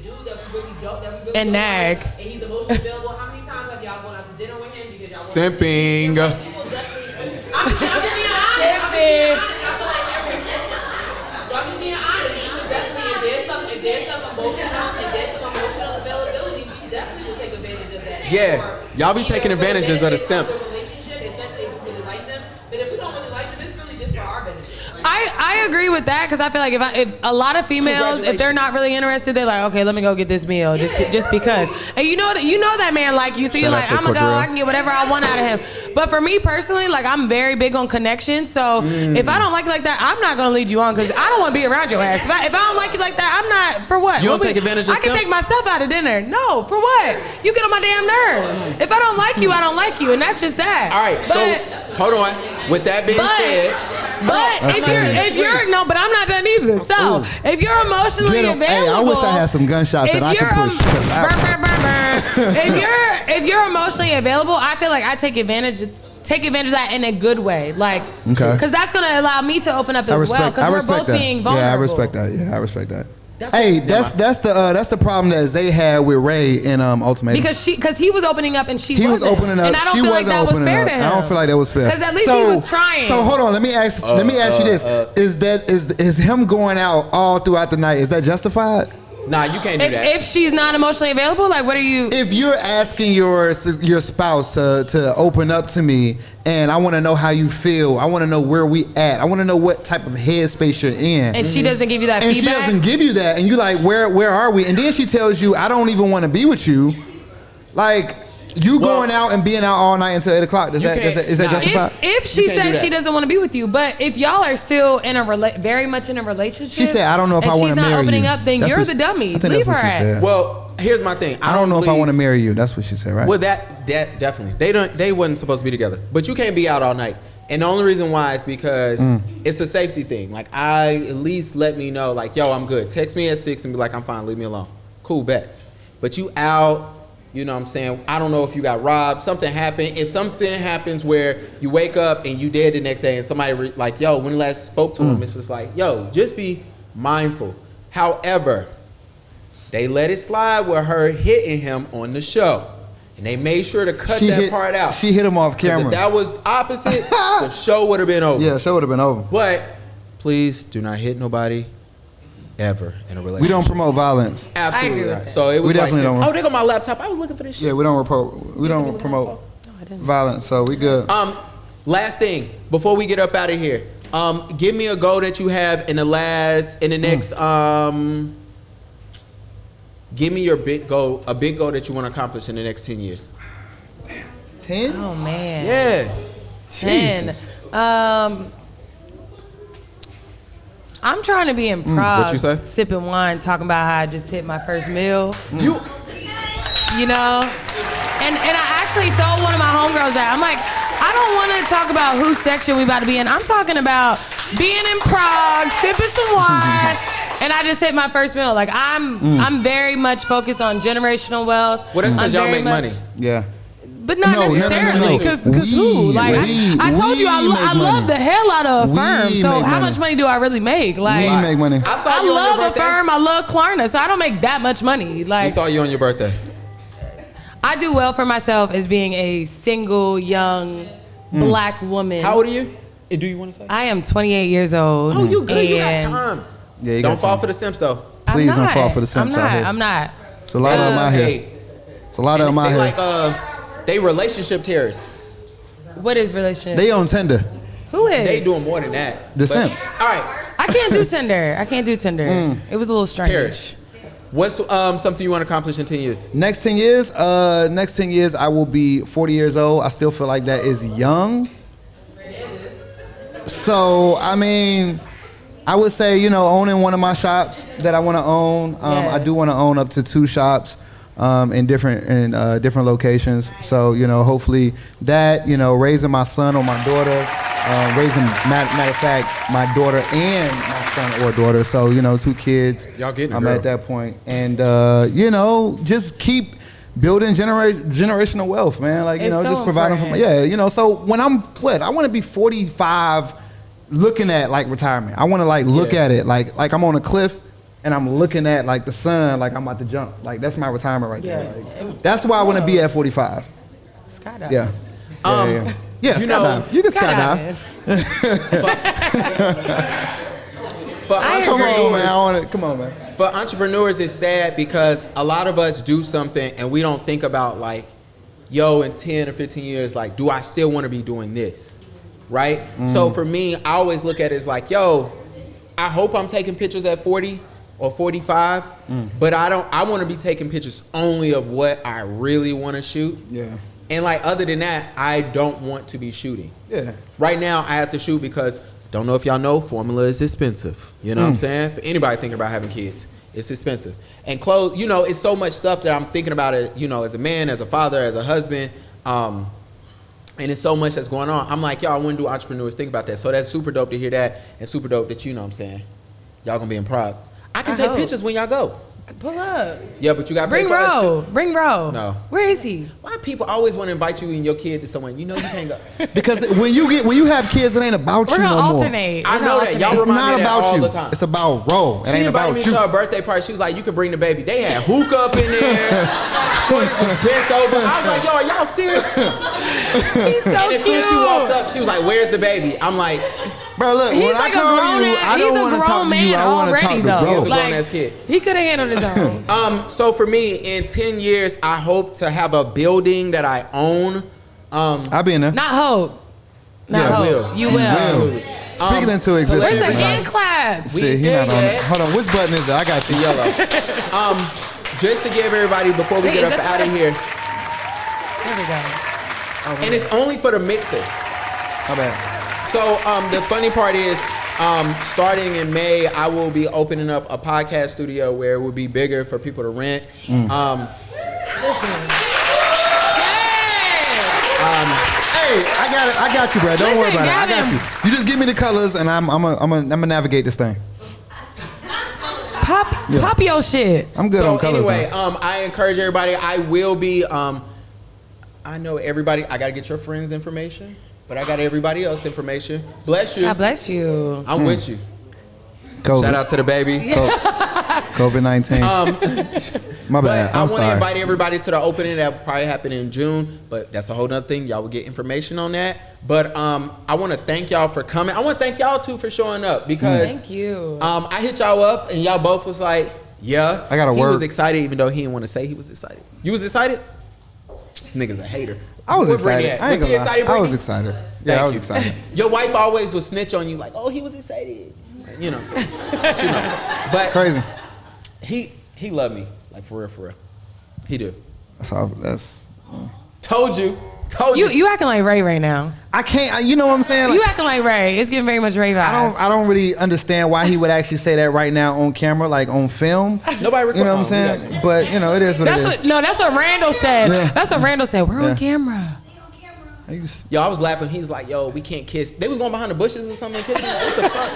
dude that we really don't, And nag. like, and he's emotionally available. How many times have y'all gone out to dinner with him because y'all Simping. Like, people definitely. I'm just being honest. I feel like every. So I'm just being honest. We would definitely, if there's some emotional availability, we definitely will take advantage of that. Yeah. Or Y'all be taking either for the advantages of the benefit simps. relationship, especially if we really like them. But if we don't really like them, it's really just for our benefit. Like, I I agree with that because I feel like if a lot of females, if they're not really interested, they're like, okay, let me go get this meal just because. And you know that man like you, so you're like, I'm gonna go, I can get whatever I want out of him. But for me personally, like I'm very big on connection. So if I don't like you like that, I'm not gonna lead you on because I don't want to be around your ass. If I don't like you like that, I'm not for what. You don't take advantage of I can take myself out of dinner. No, for what? You get on my damn nerves. If I don't like you, I don't like you, and that's just that. All right, so hold on. With that being said, but if you're no, but I'm not done either. So if you're emotionally available, hey, I wish I had some gunshots that I could push. If you're emotionally available, I feel like I take advantage of that in a good way, like because that's gonna allow me to open up as well because we're both being vulnerable. Yeah, I respect that. Yeah, I respect that. That's the problem that Zay had with Ray in Ultimatum. Because he was opening up and she wasn't. He was opening up. And I don't feel like that was fair to him. I don't feel like that was fair. Because at least he was trying. So hold on, let me ask you this: is him going out all throughout the night? Is that justified? Nah, you can't do that. If she's not emotionally available, like what are you? If you're asking your spouse to open up to me, and I want to know how you feel, I want to know where we at, I want to know what type of headspace you're in, and she doesn't give you that and feedback, she doesn't give you that, and you like, where are we? And then she tells you, I don't even want to be with you, like. Going out and being out all night until 8 o'clock, is that justified? If she says she doesn't want to be with you, but if y'all are still in very much in a relationship, she said, I don't know if I want to marry you. She's not opening up, then you're the dummy. Leave her ass. Well, here's my thing. I don't know if I want to marry you. That's what she said, right? Well, that definitely. They wasn't supposed to be together. But you can't be out all night. And the only reason why is because it's a safety thing. Like, at least let me know, like, yo, I'm good. Text me at 6 and be like, I'm fine. Leave me alone. Cool, bet. But you out. You know what I'm saying? I don't know if you got robbed. Something happened. If something happens where you wake up and you dead the next day and somebody like, yo, when you last spoke to him, it's just like, yo, just be mindful. However, they let it slide with her hitting him on the show. And they made sure to cut that part out. She hit him off camera. If that was opposite, the show would have been over. Yeah, the show would have been over. But please do not hit nobody ever in a relationship. We don't promote violence. Absolutely not. So it was definitely don't. Oh, they got my laptop. I was looking for this shit. Yeah, we don't promote violence, so we good. Last thing before we get up out of here, give me a goal that you have in the next. Give me your big goal, a big goal that you want to accomplish in the next 10 years. 10? Oh man. Yeah. 10. Jesus. I'm trying to be in Prague, what you say? sipping wine, talking about how I just hit my first meal. You know? And I actually told one of my homegirls that. I'm like, I don't want to talk about whose section we about to be in. I'm talking about being in Prague, sipping some wine, and I just hit my first meal. Like, I'm very much focused on generational wealth. Well, that's because y'all make money. Yeah. But not necessarily, because who? Like, I told you, I love the hell out of Affirm. So how much money do I really make? Like, we make money. I love Affirm. I love Klarna. So I don't make that much money. Like, we saw you on your birthday. I do well for myself as being a single, young, black woman. How old are you? Do you want to say? I am 28 years old. Oh, you good. You got time. Yeah, you don't fall for the simps, though. Please don't fall for the simps out here. I'm not. It's a lot of them out here. It's a lot of them out here. They relationship terrorists. What is relationship? They on Tinder. Who is? They doing more than that. The simps. All right. I can't do Tinder. It was a little strange. Terrorists. What's something you want to accomplish in 10 years? Next 10 years, I will be 40 years old. I still feel like that is young. So, I mean, I would say, owning one of my shops that I want to own. I do want to own up to 2 shops in different locations. So, hopefully that, raising my son or my daughter, matter of fact, my daughter and my son or daughter. So, 2 kids. Y'all getting it, I'm girl. at that point. And, just keep building generational wealth, man. Like, It's so just providing for my, so when I want to be 45 looking at like retirement. I want to like look at it like I'm on a cliff and I'm looking at like the sun, like I'm about to jump. Like that's my retirement right there. Like, that's why I want to be at 45. Skydive. Yeah. Yeah, skydive. You can skydive. For entrepreneurs, come on, man. For entrepreneurs, it's sad because a lot of us do something and we don't think about like, yo, in 10 or 15 years, like, do I still want to be doing this? Right? So for me, I always look at it as like, yo, I hope I'm taking pictures at 40 or 45, but I want to be taking pictures only of what I really want to shoot. Yeah. And like other than that, I don't want to be shooting. Yeah. Right now, I have to shoot because don't know if y'all know, formula is expensive. You know what I'm saying? For anybody thinking about having kids, it's expensive. And clothes, you know, it's so much stuff that I'm thinking about it, you know, as a man, as a father, as a husband. And it's so much that's going on. I'm like, y'all, when do entrepreneurs think about that? So that's super dope to hear that, and super dope that, you know what I'm saying, y'all gonna be in Prague. I can take pictures when y'all go. Pull up. Yeah, but you got to Bring Ro. Bring Ro. No. Where is he? Why people always want to invite you and your kid to somewhere you know you can't go? Because when you have kids, it ain't about We're you gonna no more. alternate. I know that. Y'all It's remind not me of that about all you. the time. It's about Ro. It She ain't invited about me you. to her birthday party. She was like, you could bring the baby. They had hookah up in there. Shorty was bent over. I was like, yo, are y'all serious? He's so And as soon as she walked up, she was like, where's the baby? I'm like, Bro, look, He's when like I a come grown to you, man. I don't want to talk to you. I want to talk to though. He's a Ro. grown-ass kid. He could have handled his own. So for me, in 10 years, I hope to have a building that I own. I'll be in there. Not hope. Not Yeah, hope. will. You will. Absolutely. Speaking into so existence. Where's the let's- hand claps? See, he did not on it. it. Hold on, which button is it? I got The you. yellow. Just to give everybody, before we Wait, get is up that out of here, There we go. and it's only for the mixer. My bad. So the funny part is, starting in May, I will be opening up a podcast studio where it will be bigger for people to rent. Listen. Hey, I got you, bro. Don't worry Listen, about it. I got Gavin. you. You just give me the colors, and I'm gonna navigate this thing. Pop your shit. I'm good So on colors. anyway, now. I encourage everybody. I will be. I know everybody. I gotta get your friends' information, but I got everybody else information. Bless you. God bless you. I'm with you. COVID. Shout out to the baby. COVID-19. My bad. But I I'm want to sorry. invite everybody to the opening that will probably happen in June, but that's a whole nother thing. Y'all will get information on that. But I want to thank y'all for coming. I want to thank y'all too for showing up because Thank you. I hit y'all up and y'all both was like, yeah. I got a He word. was excited even though he didn't want to say he was excited. You was excited? Nigga's a hater. I was Where Brittany excited. at? I ain't Was he gonna lie. excited, I was Brittany? excited. Thank Yeah, I was you. excited. Your wife always will snitch on you like, oh, he was excited. You know what I'm saying? She know. But Crazy. he loved me. Like for real. He do. That's all. That's. Told you. You acting like Ray right now. I can't. You know what I'm saying? Like, You acting like Ray. It's giving very much Ray vibes. I don't really understand why he would actually say that right now on camera, like on film. Nobody record. You know what I'm saying? But you know, it is what it is. That's what Randall said. Yeah. That's what Randall said. We're Yeah. on camera. Yo, I was laughing. He was like, yo, we can't kiss. They was going behind the bushes or something and kissing. What the fuck?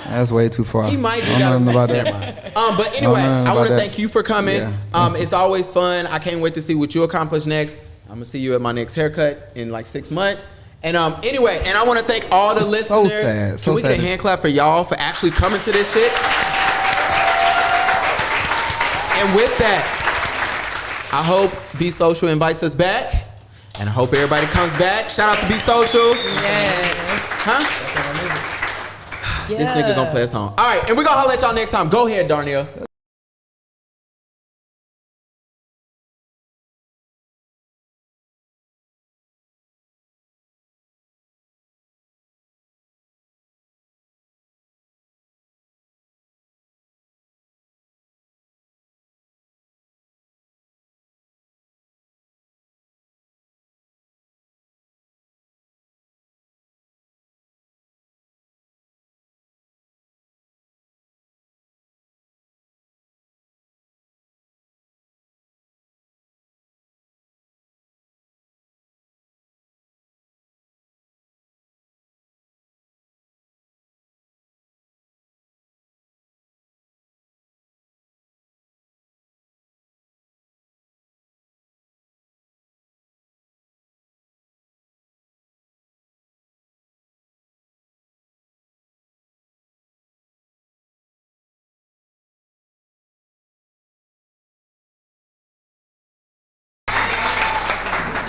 That's way too far. He might be. I don't know about Never that. mind. But anyway, I don't know I want to about thank you for coming. Yeah. It's always fun. I can't wait to see what you accomplish next. I'm gonna see you at my next haircut in like 6 months. And anyway, and I want to thank all the It's so listeners. sad. So Can we get a sad. hand clap for y'all for actually coming to this shit? And with that, I hope Be Social invites us back. And I hope everybody comes back. Shout out to Be Social. Yes. Huh? This nigga gonna play a song. All right, and we're gonna holler at y'all next time. Go ahead, Darnell.